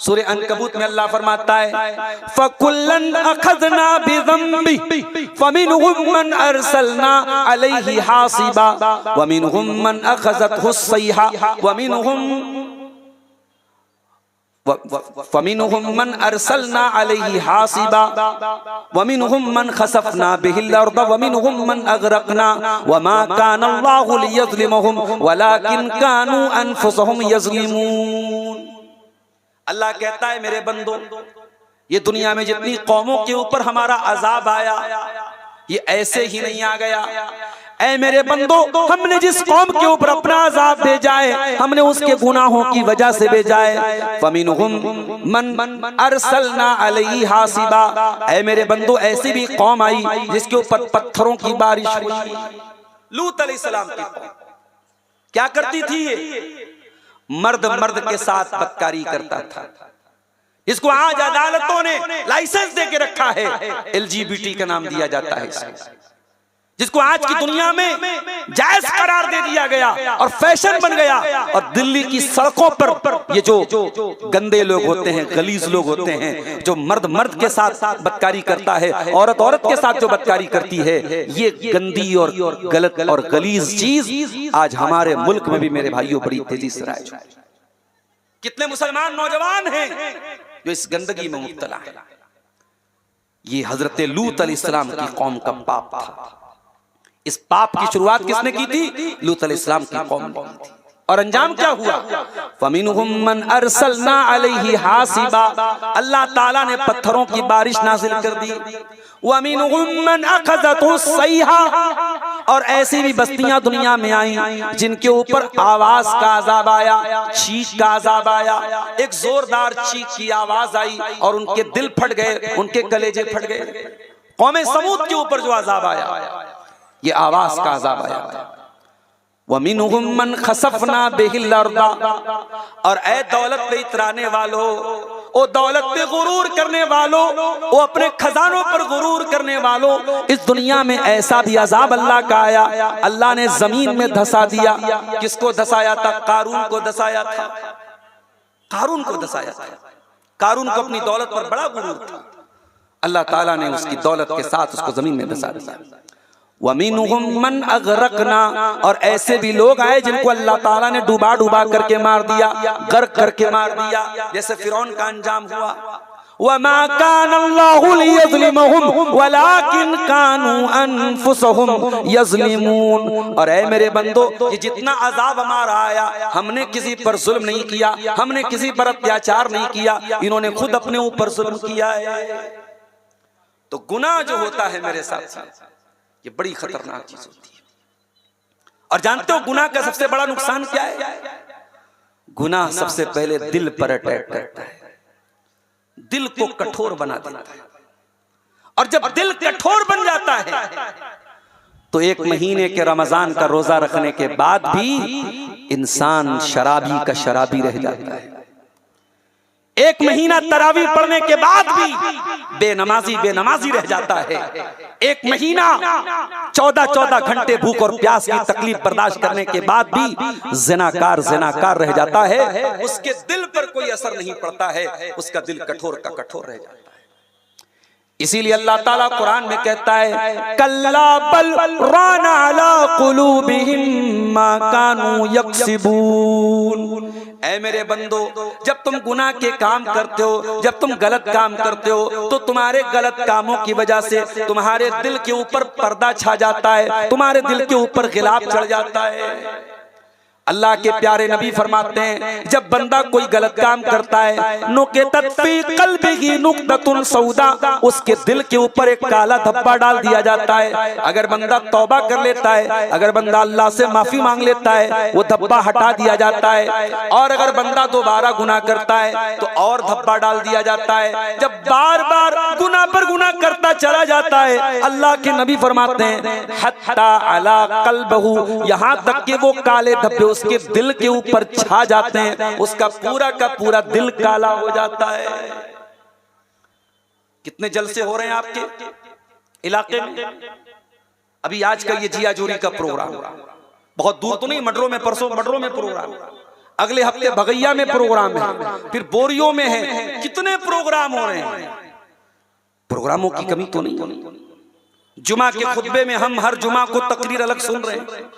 सूरह अनकबूत में अल्लाह फरमाता है फकुल्लन अखज़ना बिज़ंबि फमिनहुम मन अरसलना अलैहि हासिबा वमिनहुम मन अखज़तहु सय्हा वमिनहुम मन अरसलना अलैहि हासिबा वमिनहुम मन खसफना बिहिल अर्द वमिनहुम मन अगरकना वमा कान अल्लाहु लियज़लिमहुम वलाकिन कानू अनफुसहुम यज़लिमून। अल्लाह कहता है मेरे बंदो, ये दुनिया में जितनी कौमों के ऊपर हमारा अजाब आया ये ऐसे ही नहीं आ गया। ऐ मेरे बंदो, हमने जिस कौम के ऊपर अपना अजाब भेजा है हमने उसके गुनाहों की वजह से भेजा है। फमिनहुम मन अरसलना अलैहि हासिबा, ऐ मेरे बंदो ऐसी भी कौम आई जिसके ऊपर पत्थरों की बारिश हुई। लूत अलैहिस्सलाम की कौम क्या करती थी? ये मर्द के साथ बदकारी करता था। इसको आज अदालतों ने लाइसेंस दे के रखा है, LGBT का नाम दिया जाता है इसको, जिसको आज की दुनिया में जायज करार दे दिया गया और फैशन बन गया। और दिल्ली की सड़कों पर ये जो गंदे लोग होते हैं, गलीज लोग होते हैं, जो मर्द के साथ बदकारी करता है, औरत के साथ जो बदकारी करती है, ये गंदी और गलत और गलीज चीज आज हमारे मुल्क में भी मेरे भाइयों बड़ी तेजी से राइज। कितने मुसलमान नौजवान हैं जो इस गंदगी में मुब्तला है। ये हजरत लूत अलैहिस्सलाम की कौम का पाप था। इस पाप की शुरुआत किसने की थी? लूत अलैहिस्सलाम की कौम ने की थी। और अंजाम क्या हुआ? फमिनहुम मन अरसलना अलैहि हासिबा, अल्लाह ताला ने पत्थरों की बारिश नाजिल कर दी। वमिनहुम मन अखज़तहु सय्हा, और ऐसी भी बस्तियां दुनिया में आई जिनके ऊपर आवाज का अजाब आया, चीख का अजाब आया। एक जोरदार चीख की आवाज आई और उनके दिल फट गए, उनके कलेजे फट गए। कौमे समूद के ऊपर जो अजाब आया, ये आवाज का अजाब आया। वमिनहुम मन खसफना बिहिल अर्द, और ऐ दौलत पे इतराने वालों, ओ दौलत पे गुरूर करने वालों, ओ अपने खजानों पर गुरूर करने वालों, इस दुनिया में ऐसा भी अजाब अल्लाह का आया। अल्लाह ने जमीन में धसा दिया। किसको धसाया था? कारून को धसाया था। कारून को धसाया था। कारून को अपनी दौलत पर बड़ा गुरूर था। अल्लाह ताला ने उसकी दौलत के साथ उसको जमीन में धसा दिया। वमिनहुम मन अगरकना, और ऐसे भी लोग आए जिनको अल्लाह ताला ने डुबा करके मार दिया, गर्क करके मार दिया, जैसे फिरौन का अंजाम हुआ। वमा कान अल्लाहु लियज़लिमहुम वलाकिन कानू अनफुसहुम यज़लिमून। और ऐ मेरे बंदो, ये जितना अजाब हमारा आया, हमने किसी पर जुल्म नहीं किया, हमने किसी पर अत्याचार नहीं किया, इन्होंने खुद अपने ऊपर जुल्म किया है। तो गुनाह जो होता है मेरे साथ, ये बड़ी खतरनाक चीज होती है। और जानते हो गुनाह का सबसे बड़ा नुकसान क्या है? गुनाह सबसे पहले दिल पर अटैक करता है, दिल को कठोर बना देता है। और जब दिल कठोर बन जाता है तो एक महीने के रमजान का रोजा रखने के बाद भी इंसान शराबी का शराबी रह जाता है। एक महीना तरावी पढ़ने के बाद भी बेनमाजी रह जाता है। एक महीना 14 घंटे भूख और प्यास की तकलीफ बर्दाश्त करने के बाद भी ज़िनाकार रह जाता है। उसके दिल पर कोई असर नहीं पड़ता है, उसका दिल कठोर का कठोर रह जाता है। इसीलिए अल्लाह ताला कुरान में कहता है कल्ला बल राना अला कुलूबिहिम मा कानू यक्सिबून। ऐ मेरे बंदो, जब तुम गुनाह के काम करते हो, जब तुम गलत काम करते हो, तो तुम्हारे गलत कामों की वजह से तुम्हारे दिल के ऊपर पर्दा छा जाता है, तुम्हारे दिल के ऊपर गिलाफ चढ़ जाता है। अल्लाह के प्यारे नबी फरमाते हैं जब बंदा कोई गलत काम करता है नुक़ितत फी क़ल्बिही नुक़ततुन सौदा, उसके दिल के ऊपर एक काला धब्बा डाल दिया जाता है। अगर बंदा तौबा कर लेता है, अगर बंदा अल्लाह से माफी मांग लेता है, वो धब्बा हटा दिया जाता है। और अगर बंदा दोबारा गुनाह करता है तो और धब्बा डाल दिया जाता है। जब बार बार गुनाह पर गुनाह करता चला जाता है, अल्लाह के नबी फरमाते हैं हत्ता अला क़ल्बहू, यहाँ तक कि वो काले धब्बे उसके दिल के ऊपर छा जाते हैं, उसका पूरा का पूरा दिल काला हो जाता है। कितने जलसे हो रहे हैं आपके इलाके में? अभी आज का ये जिया जोरी का प्रोग्राम, बहुत दूर तो नहीं, मडरों में, परसों मडरों में प्रोग्राम, अगले हफ्ते भगैया में प्रोग्राम है, फिर बोरियो में है, कितने प्रोग्राम हो रहे हैं। प्रोग्रामों की कमी तो नहीं। जुमा के खुतबे में हम हर जुमा को तकरीर अलग सुन रहे हैं,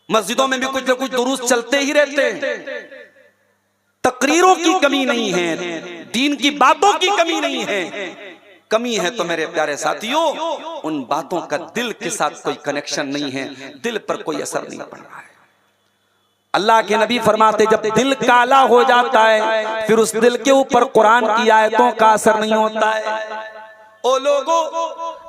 मस्जिदों में भी कुछ न कुछ दुरूस चलते ही रहते हैं। तकरीरों की कमी नहीं है, दीन की बातों की कमी नहीं है। कमी है तो मेरे प्यारे साथियों उन बातों का दिल के साथ कोई कनेक्शन नहीं है, दिल पर कोई असर नहीं पड़ रहा है। अल्लाह के नबी फरमाते जब दिल काला हो जाता है फिर उस दिल के ऊपर कुरान की आयतों का असर नहीं होता है। ओ लोगों,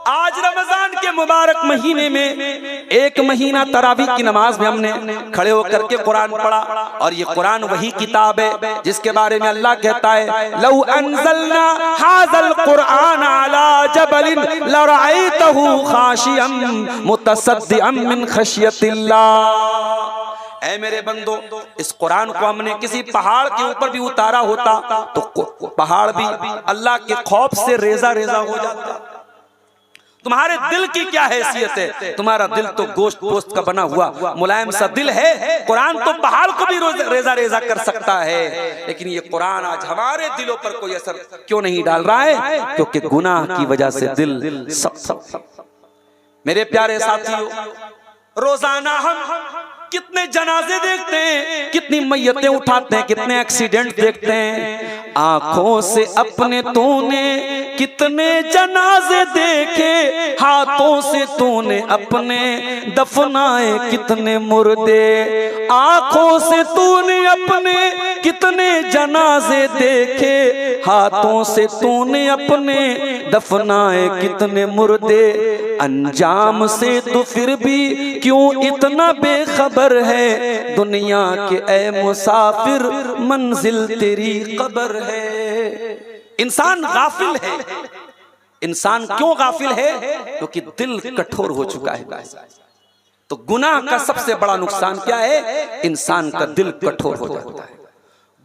आज रमजान के मुबारक महीने में एक महीना तरावी की नमाज में हमने खड़े होकर के कुरान पढ़ा, और ये कुरान वही किताब है जिसके बारे में अल्लाह कहता है लौ अंज़लना हाज़ल कुरआन अला जबलिन लरअयतहु खाशियम मुतसद्दिअम मिन खशियतिल्लाह। ऐ मेरे बंदो, इस कुरान को हमने किसी पहाड़ के ऊपर भी उतारा होता तो पहाड़ भी अल्लाह के खौफ से रेजा रेजा हो जाता। तुम्हारे दिल की क्या हैसियत है? तुम्हारा दिल तो गोश्त पोस्त का बना हुआ मुलायम सा दिल है। कुरान तो पहाड़ को भी रेजा रेजा कर सकता है, लेकिन ये कुरान आज हमारे दिलों पर कोई असर क्यों नहीं डाल रहा है? क्योंकि गुनाह की वजह से दिल सब। मेरे प्यारे साथियों, रोजाना हम कितने जनाजे देखते हैं, कितनी मैयतें उठाते हैं, कितने एक्सीडेंट देखते हैं। आंखों से अपने तूने कितने जनाजे देखे, हाथों से तूने अपने दफनाए कितने मुर्दे। आंखों से तूने अपने कितने जनाजे देखे, हाथों से तूने अपने दफनाए कितने मुर्दे। अंजाम से तो फिर भी क्यों इतना बेखबर है, दुनिया के ए मुसाफिर मंजिल तेरी कब्र है। इंसान गाफिल है। इंसान क्यों गाफिल है? क्योंकि दिल कठोर हो चुका है। तो गुनाह का सबसे बड़ा नुकसान क्या है? इंसान का दिल कठोर हो जाता है।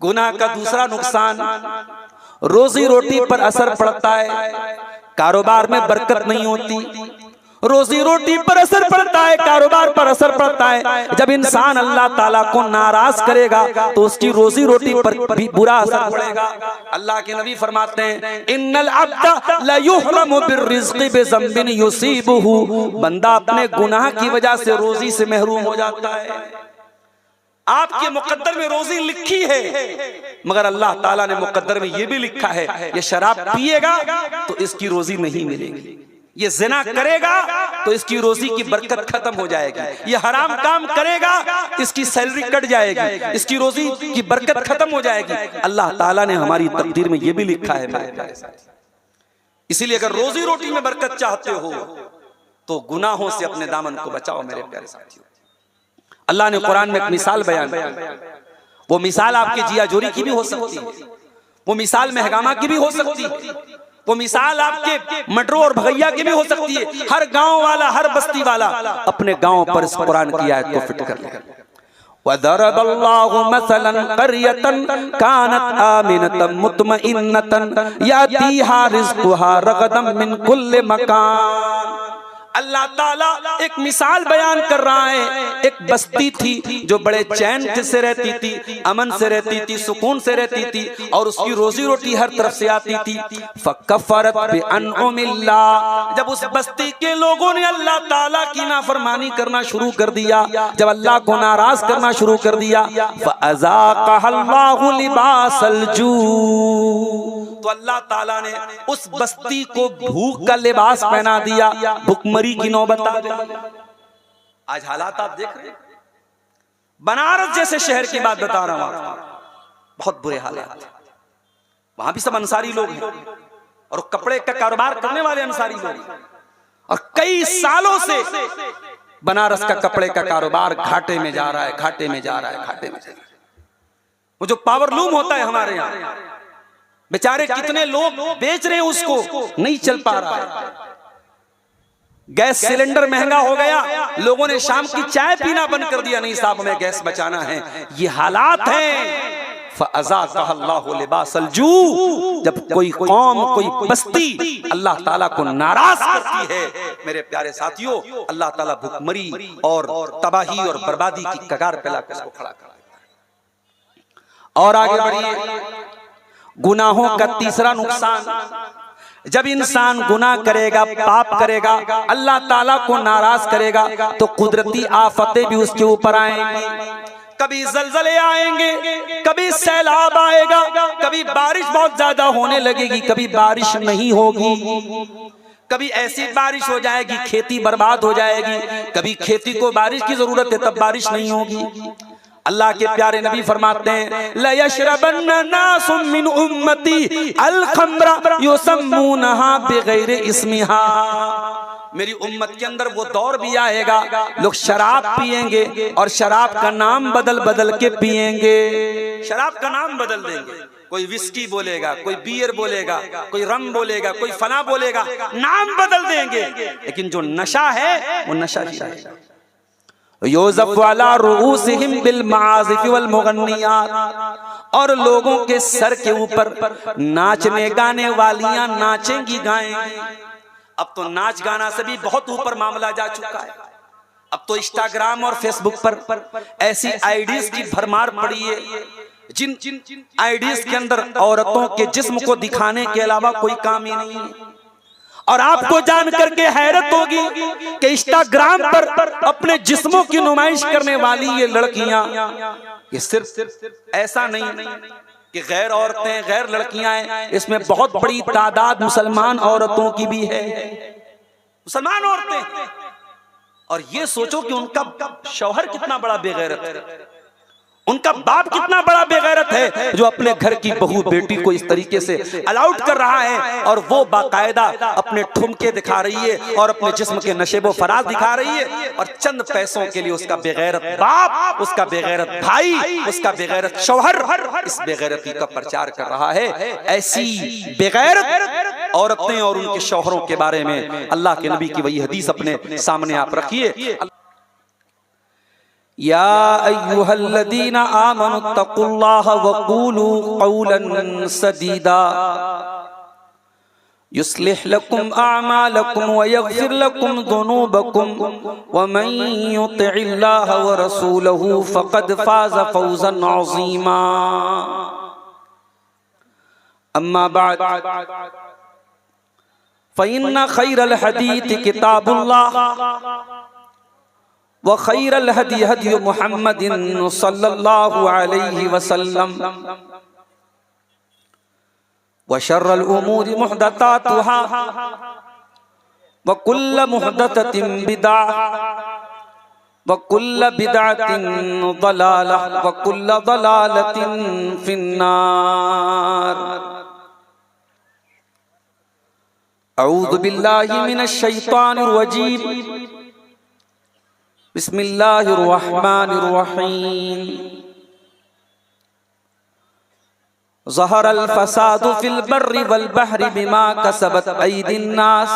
गुनाह का दूसरा नुकसान रोजी रोटी पर असर पड़ता है, कारोबार में बरकत नहीं होती। रोजी रोटी पर असर पड़ता है, कारोबार पर असर पड़ता है। जब इंसान अल्लाह ताला को नाराज करेगा तो उसकी रोजी रोटी पर भी बुरा असर पड़ेगा। अल्लाह के नबी फरमाते हैं इन्नल अब्दा ला युहरमु बिर्रिज़्क़ि बिज़ंबिन युसीबुहु, बंदा अपने गुनाह की वजह से रोजी से महरूम हो जाता है। आपके मुकद्दर में रोजी लिखी है, मगर अल्लाह ताला ने मुकद्दर में यह भी लिखा है ये शराब पिएगा तो इसकी रोजी नहीं मिलेगी, ये जिना करेगा तो इसकी रोजी की बरकत खत्म हो जाएगी, ये हराम काम करेगा इसकी सैलरी कट जाएगी, इसकी रोजी की बरकत खत्म हो जाएगी। अल्लाह ताला ने हमारी तकदीर में ये भी लिखा है। इसीलिए अगर रोजी रोटी में बरकत चाहते हो तो गुनाहों से अपने दामन को बचाओ। मेरे प्यारे साथियों, अल्लाह ने कुरान में एक मिसाल बयान किया। वो मिसाल आपके जिया जोरी की भी हो सकती है, वो मिसाल महगामा की भी हो सकती है, वो मिसाल आपके मडरो और भगैया की भी हो सकती है। हर गांव वाला, हर बस्ती वाला अपने गांव पर इस कुरान की आयत को फिट कर ले। वदरबल्लाहु मसलन क़रियतन कानत आमिनतन मुतमइन्नतन यातीहा रिज़्क़ुहा रगदम मिन कुल्लि मकान। अल्लाह ताला एक मिसाल बयान कर रहा है। एक बस्ती थी जो बड़े चैन से रहती थी, अमन से रहती थी, सुकून से रहती थी, और उसकी रोजी रोटी हर तरफ से आती थी। फकफरत बिअनउमिल्लाह, जब उस बस्ती के लोगों ने अल्लाह ताला की नाफरमानी करना शुरू कर दिया, जब अल्लाह को नाराज करना शुरू कर दिया, फअज़ाक़हल्लाहु लिबासल जू, तो अल्लाह ताला ने उस बस्ती को भूख का लिबास पहना दिया, भुखमरी की नौबत आ गई। आज हालात आप देख रहे हैं, बनारस जैसे शहर की बात बता रहा हूं, बहुत बुरे हालात। वहां भी सब अंसारी लोग हैं और कपड़े का कारोबार करने वाले अंसारी लोग, और कई सालों से बनारस का कपड़े का कारोबार घाटे में जा रहा है, घाटे में जा रहा है, घाटे में जा रहा है। वो जो पावरलूम होता है हमारे यहाँ, बेचारे कितने लोग बेच रहे हैं उसको, नहीं चल पा रहा है। गैस सिलेंडर महंगा हो गया, लोगों ने शाम की चाय पीना बंद कर दिया, नहीं साहब हमें गैस बचाना है। ये हालात हैं। फ़अज़ाक़हल्लाहु लिबासल जू, जब कोई कौम, कोई बस्ती अल्लाह ताला को नाराज करती है, मेरे प्यारे साथियों, अल्लाह ताला भुखमरी और तबाही और बर्बादी की कगार पे लाकर उसको खड़ा कर देता है। और आगे बढ़िए, गुनाहों का तीसरा नुकसान, जब इंसान गुनाह करेगा, पाप करेगा, अल्लाह ताला को नाराज करेगा, तो कुदरती आफतें भी उसके ऊपर आएंगी। कभी जलजले आएंगे, कभी सैलाब आएगा, कभी बारिश बहुत ज्यादा होने लगेगी, कभी बारिश नहीं होगी, कभी ऐसी बारिश हो जाएगी खेती बर्बाद हो जाएगी, कभी खेती को बारिश की जरूरत है तब बारिश नहीं होगी। अल्लाह के प्यारे नबी फरमाते हैं, ला यशरबन्ना नासुम मिन उम्मती अल खम्रा युसम्मूनहा बिगैर इस्मिहा। मेरी उम्मत के अंदर वो दौर भी आएगा, लोग शराब पिएंगे और शराब का नाम बदल बदल के पिएंगे, शराब का नाम बदल देंगे। कोई विस्की बोलेगा, कोई बियर बोलेगा, कोई रम बोलेगा, कोई फना बोलेगा, नाम बदल देंगे, लेकिन जो नशा है वो नशा ही है। यूज़फ़ु अला रुऊसिहिम बिल मआज़िफ़ वल मुग़न्नियात, और लोगों के सर के ऊपर नाचने गाने वालियां नाचेंगी, गाएंगी। अब तो नाच गाना से भी बहुत ऊपर मामला जा चुका है। अब तो इंस्टाग्राम और फेसबुक पर ऐसी आईडीज की भरमार पड़ी है, जिन आईडीज के अंदर औरतों के जिस्म को दिखाने के अलावा कोई काम ही नहीं है। और आपको जान करके हैरत होगी कि इंस्टाग्राम पर अपने जिस्मों की नुमाइश करने वाली ये लड़कियां, ये सिर्फ ऐसा नहीं कि गैर औरतें, गैर लड़कियां हैं, इसमें बहुत बड़ी तादाद मुसलमान औरतों की भी है, मुसलमान औरतें। और ये सोचो कि उनका शौहर कितना बड़ा बेगैरत है, उनका बाप कितना बड़ा बेगैरत है, जो अपने घर की बहू बेटी को इस तरीके से अलाउड कर रहा है, और वो बाकायदा अपने ठुमके दिखा रही है और अपने जिस्म के नशेबो फराज दिखा रही है, और चंद पैसों के लिए उसका बेगैरत बाप, उसका बेगैरत भाई, उसका बेगैरत शौहर इस बेगैरती का प्रचार कर रहा है। ऐसी बेगैरत औरतें और उनके शौहरों के बारे में अल्लाह के नबी की वही हदीस अपने सामने आप रखिए। या अय्युहल्लज़ीना आमनुत्तकुल्लाह वक़ूलू क़ौलन सदीदा युस्लिह लकुम अअमालकुम व यग़फिर लकुम ज़ुनूबकुम व मन युतिइल्लाह व रसूलहु फ़क़द फ़ाज़ फ़ौज़न अज़ीमा। अम्मा बअद फ़इन्न ख़ैरल हदीथ किताबुल्लाह व खैरल हदी हदी मुहम्मदिन सल्लल्लाहु अलैहि वसल्लम व शर्रल उमूरि मुहदसातुहा व कुल्ल मुहदसतिन बिदअह व कुल्ल बिदअतिन दलालह व कुल्ल दलालतिन फिन्नार। अऊज़ु बिल्लाहि मिनश शैतानिर रजीम। बिस्मिल्लाहिर्रहमानिर्रहीम। ज़हरल फ़सादु फ़िल बर्रि वल बहरि बिमा कसबत अयदिन नास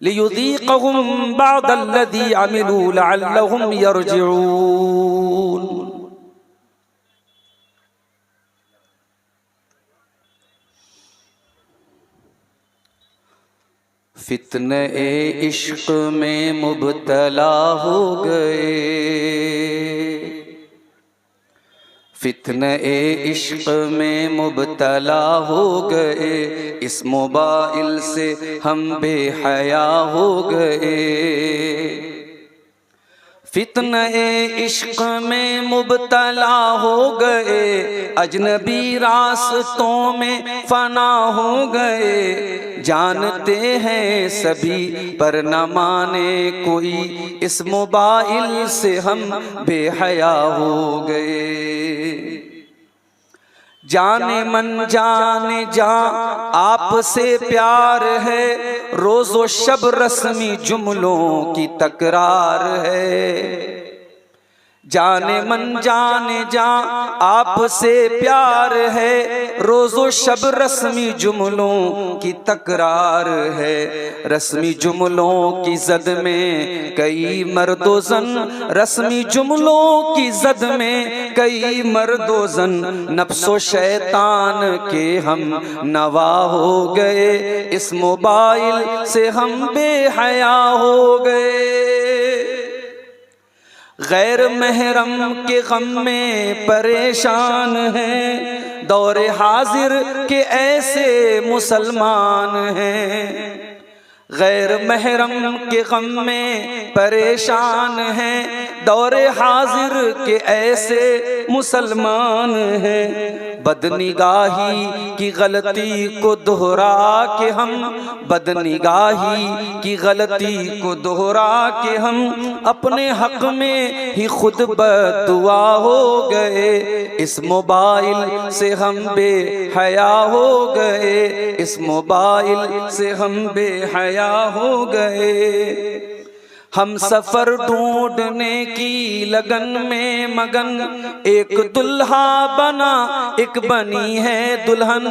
लियुज़ीक़हुम बअदल्लज़ी अमिलू लअल्लहुम यरजिऊन। फितने इश्क में मुब्तला हो गए, फितने इश्क में मुब्तला हो गए, इस मोबाइल से हम बेहया हो गए। फितने इश्क में मुब्तला हो गए, अजनबी रास्तों में फना हो गए, जानते हैं सभी पर न माने कोई, इस मोबाइल से हम बेहया हो गए। जाने मन जाने जा आपसे प्यार है, रोजो शब रस्मी जुमलों की तकरार है। जाने मन जाने जा आपसे प्यार है, रोजो शब रस्मी जुमलों की तकरार है। रस्मी जुमलों की जद में कई मर्दो जन, रस्मी जुमलों की जद में कई मर्दो जन, नफ्सो शैतान के हम नवा हो गए। इस मोबाइल से हम बेहया हो गए। गैर महरम के गम में परेशान हैं, दौरे हाजिर के ऐसे मुसलमान हैं। गैर महरम के गम में परेशान हैं, दौरे हाजिर के ऐसे मुसलमान हैं। बदनिगाही की गलती को दोहरा के हम, बदनिगाही की गलती को दोहरा के हम, अपने हक में ही खुद बददुआ हो गए। इस मोबाइल से हम बेहया हो गए, इस मोबाइल से हम बेहया हो गए। हम सफर ढूंढने की लगन में मगन, एक दुल्हा बना एक बनी है दुल्हन।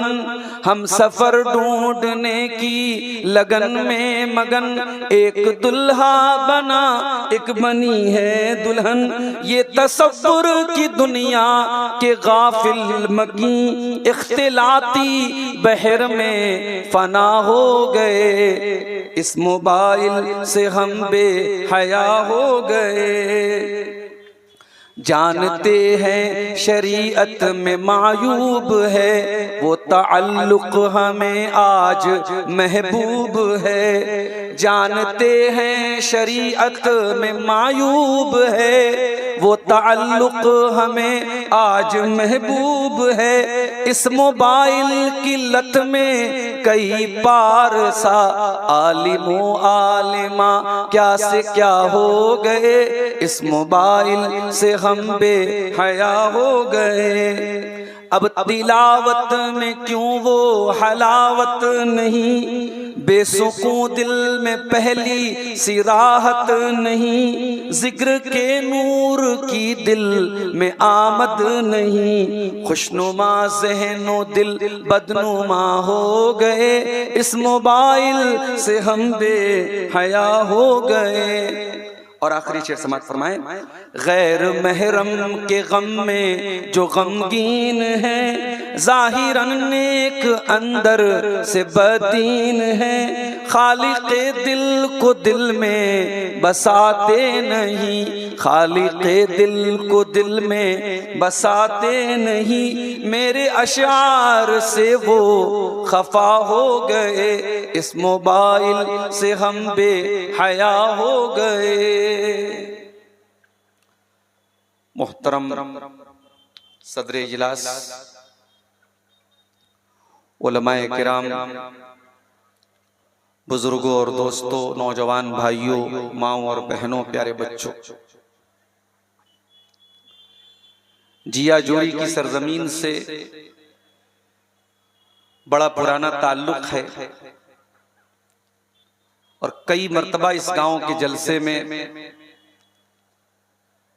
हम सफर ढूंढने की लगन में मगन, एक दुल्हा बना एक बनी है दुल्हन। ये तसव्वुर की दुनिया के गाफिल मकी, इख्तिलाती बहर में फना हो गए। इस मोबाइल से हम बेहया हो गए। जानते हैं शरीयत में मायूब है, वो ताल्लुक हमें आज महबूब है। जानते हैं शरीयत में मायूब है, वो ताल्लुक हमें आज महबूब है। इस मोबाइल की लत में कई पारसा आलिमो आलिमा क्या से क्या हो गए। इस मोबाइल से हम बेहया हो गए। अब तिलावत में क्यों वो हलावत नहीं, बेसुकून दिल में पहली सी राहत नहीं। जिक्र के नूर की दिल में आमद नहीं, खुशनुमा ज़हनो दिल बदनुमा हो गए। इस मोबाइल से हम बेहया हो गए। और आखिरी शेर समात फरमाए, गैर महरम के गम में जो गमगीन है, ज़ाहिरन नेक अंदर से बदीन है। खालिक़े दिल को दिल में बसाते नहीं, खालिक़े दिल को दिल में बसाते नहीं। मेरे अशार से वो खफा हो गए। इस मोबाइल से हम बेहया हो गए। मुहतरम सदर इजलास, उलमाए किराम, बुजुर्गों और दोस्तों, नौजवान भाइयों, माओ और बहनों, प्यारे बच्चों, जिया जोड़ी की सरजमीन से बड़ा पुराना ताल्लुक है और कई मर्तबा इस गांव के जलसे में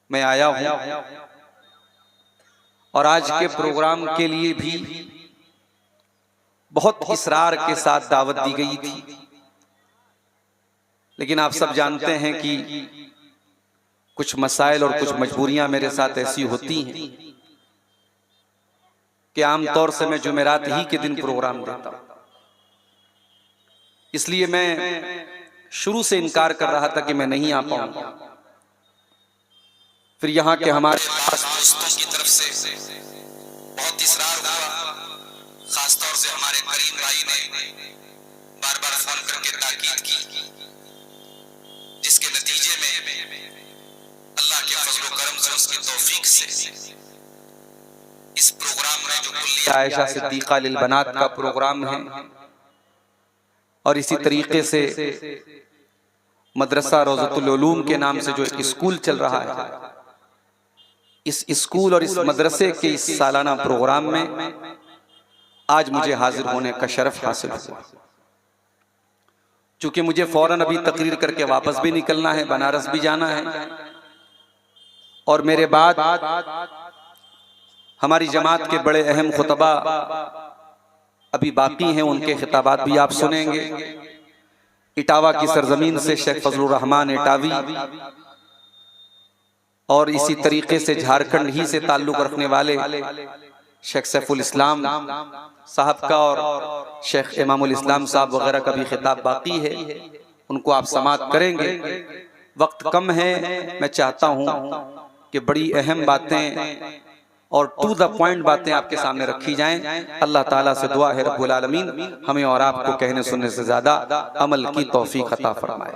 मैं आया हूं और आज के प्रोग्राम के लिए भी बहुत इसरार के साथ दावत दी गई थी। लेकिन आप सब जानते हैं कि कुछ मसाइल और कुछ मजबूरियां मेरे साथ ऐसी होती हैं कि आमतौर से मैं जुमेरात ही के दिन प्रोग्राम देता हूं। इसलिए मैं शुरू से इनकार कर रहा था कि मैं नहीं आ पाऊंगा। फिर यहाँ के हमारे दोस्तों की तरफ से बहुत इसरार हुआ, खासतौर से हमारे करीम भाई ने बार बार फोन करके ताकीद की, जिसके नतीजे में अल्लाह के फजल व करम से, उसकी तौफीक से इस प्रोग्राम में जो कुल्लिया आयशा सिद्दीक़ा लिल बनात का प्रोग्राम है, और इसी तरीके से मदरसा रोज़तुल उलूम के नाम से जो एक स्कूल चल रहा है, इस स्कूल और इस मदरसे के इस सालाना प्रोग्राम में आज मुझे हाजिर होने का शरफ हासिल हुआ। चूंकि मुझे फौरन अभी तकरीर करके वापस भी निकलना है, बनारस भी जाना है, और मेरे बाद हमारी जमात के बड़े अहम खुतबा अभी बाकी हैं, उनके खिताबात भी आप सुनेंगे। इटावा की सरजमीन से शेख फजलुर रहमान इटावी, और इसी तरीके से झारखंड ही से ताल्लुक रखने वाले शेख सैफुल इस्लाम साहब का और शेख इमामुल इस्लाम साहब वगैरह का भी खिताब बाकी है, उनको आप समाअत करेंगे। वक्त कम है, मैं चाहता हूं कि बड़ी अहम बातें और टू द पॉइंट बातें आपके सामने रखी जाएं। अल्लाह ताला से दुआ है रब्बुल आलमीन हमें और आपको कहने सुनने से ज्यादा अमल की तौफीक अता फरमाए।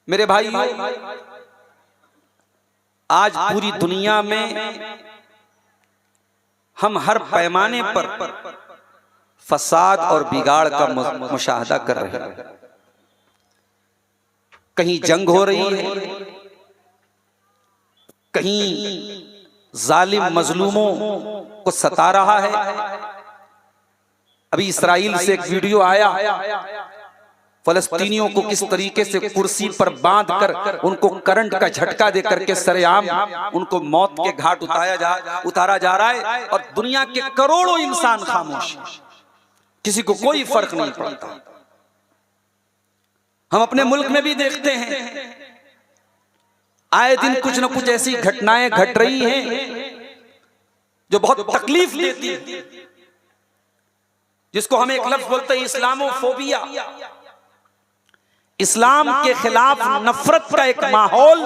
मेरे भाई, आज पूरी दुनिया में हम हर पैमाने पर फसाद और बिगाड़ का मुशाहदा कर रहे हैं। कहीं जंग हो रही है, कहीं जालिम मजलूमों को सता रहा है। अभी इसराइल से एक वीडियो आया, फलस्तीनियों को किस तरीके से कुर्सी पर बांधकर उनको करंट का झटका देकर के सरेआम उनको मौत के घाट उतारा जा रहा है, और दुनिया के करोड़ों इंसान खामोश, किसी को कोई फर्क नहीं पड़ता। हम अपने मुल्क में भी देखते हैं, आए दिन कुछ न कुछ ऐसी घटनाएं घट रही हैं जो बहुत तकलीफ देती है, जिसको हम एक लफ्ज बोलते हैं इस्लामोफोबिया। इस्लाम के खिलाफ नफरत का एक माहौल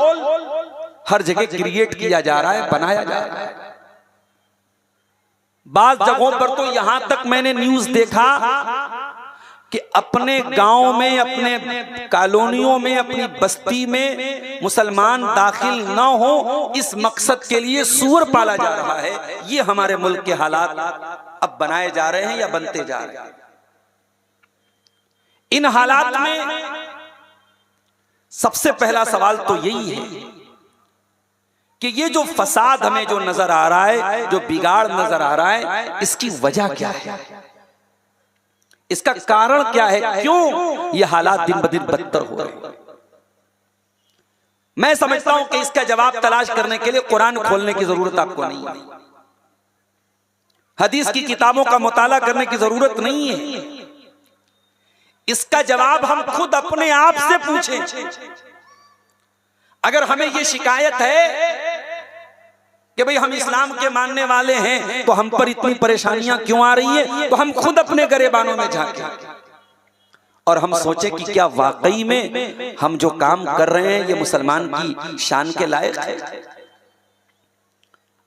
हर जगह क्रिएट किया जा रहा है, बनाया जा रहा है। बाज़ जगहों पर तो यहां तक मैंने न्यूज देखा कि अपने गांव में, अपने कॉलोनियों में, अपनी बस्ती में मुसलमान दाखिल ना हो, इस मकसद के लिए सूअर पाला जा रहा है। ये हमारे मुल्क के हालात अब बनाए जा रहे हैं या बनते जा रहे हैं। इन हालात में सबसे पहला सवाल तो यही है कि ये जो फसाद हमें जो नजर आ रहा है, जो बिगाड़ नजर आ रहा है, इसकी वजह क्या है, इसका कारण क्या है, क्यों ये हालात दिन ब दिन बदतर हो रहे हैं। मैं समझता हूं कि इसका जवाब तलाश करने के लिए कुरान खोलने की जरूरत आपको नहीं है, हदीस की किताबों का मुताला करने की जरूरत नहीं है। इसका जवाब हम खुद अपने आप से पूछें। अगर हमें यह शिकायत है कि भाई हम इस्लाम के मानने वाले हैं तो हम पर इतनी परेशानियां क्यों आ रही है, तो हम खुद अपने गरेबानों में झांकें और हम सोचें कि क्या वाकई में हम जो काम कर रहे हैं ये मुसलमान की शान के लायक है।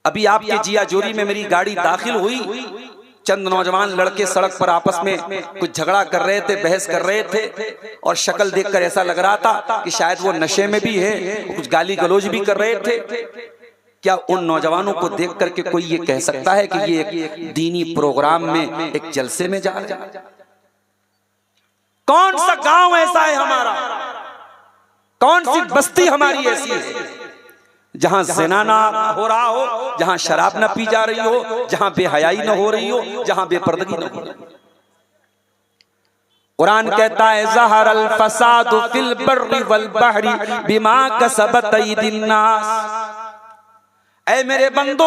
अभी आपके जिया जोरी में मेरी गाड़ी दाखिल हुई, चंद नौजवान लड़के सड़क पर आपस में कुछ झगड़ा कर रहे थे, बहस कर रहे थे, और शक्ल देखकर ऐसा लग रहा था कि शायद वो नशे में भी है, कुछ गाली गलौज भी कर रहे थे। क्या उन नौजवानों को देख करके कोई ये कह सकता है कि ये एक दीनी प्रोग्राम में, एक जलसे में जा रहे हैं? कौन सा गांव ऐसा है हमारा, कौन सी बस्ती हमारी ऐसी है जहां ज़िना ना हो रहा हो, जहां शराब ना पी जा रही हो, जहां बेहयाई ना हो रही हो, जहां बेपर्दगी ना हो रही हो? कुरान कहता है ज़हरल फसादु फिल बर्रि वल बहरी बिमा कसबत अयदिन नास। ऐ मेरे बंदो,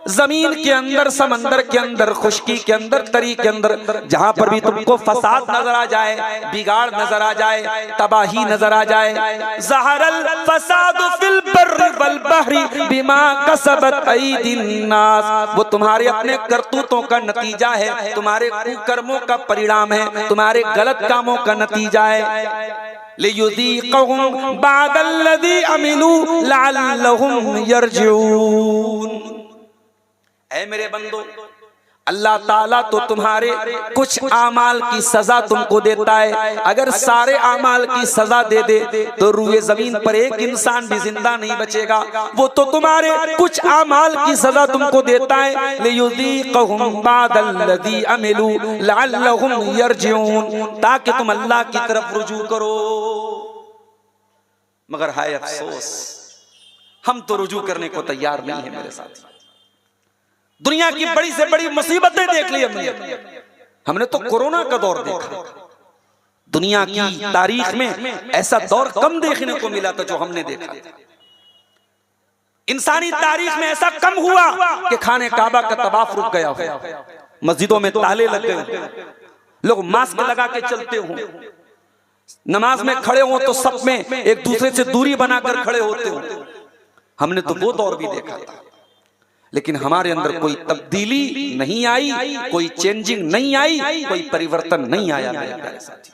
जमीन के अंदर, समंदर के अंदर, खुशकी के अंदर, तरी के अंदर, जहां पर भी तुमको फसाद नजर आ जाए, बिगाड़ नजर आ जाए, तबाही नजर आ जाए, ज़हरल फसादु फिल बर्रि वल बहरी बिमा कसबत अयदिन नास, वो तुम्हारे अपने करतूतों का नतीजा है, तुम्हारे कुकर्मों का परिणाम है, तुम्हारे गलत कामों का नतीजा है। लियुज़ीक़हुम बादल्लज़ी अमिलू लअल्लहुम यरजिऊन। ऐ मेरे बंदो, अल्लाह ताला तो तुम्हारे कुछ आमाल की सजा तुमको देता है। अगर सारे आमाल की सजा दे दे तो रूए जमीन पर एक इंसान भी जिंदा नहीं बचेगा। वो तो तुम्हारे कुछ आमाल की सजा तुमको देता है, लियुज़ीक़हुम बादल्लज़ी अमिलू लअल्लहुम यरजिऊन, ताकि तुम अल्लाह की तरफ रुजू करो। मगर हाय अफसोस, हम तो रुजू करने को तैयार नहीं है मेरे साथ। दुनिया की बड़ी से बड़ी मुसीबतें देख ली हमने तो कोरोना का दौर देखा। दुनिया की तारीख में ऐसा दौर कम देखने को मिला था जो हमने देखा। इंसानी तारीख में ऐसा कम हुआ कि खाने काबा का तवाफ रुक गया हो, मस्जिदों में ताले लग गए, लोग मास्क लगा के चलते हो, नमाज में खड़े हो तो सब में एक दूसरे से दूरी बनाकर खड़े होते हो। हमने तो वो दौर भी देखा था, लेकिन हमारे अंदर कोई तब्दीली नहीं आई, कोई चेंजिंग नहीं आई, कोई परिवर्तन नहीं आया मेरे प्यारे साथी।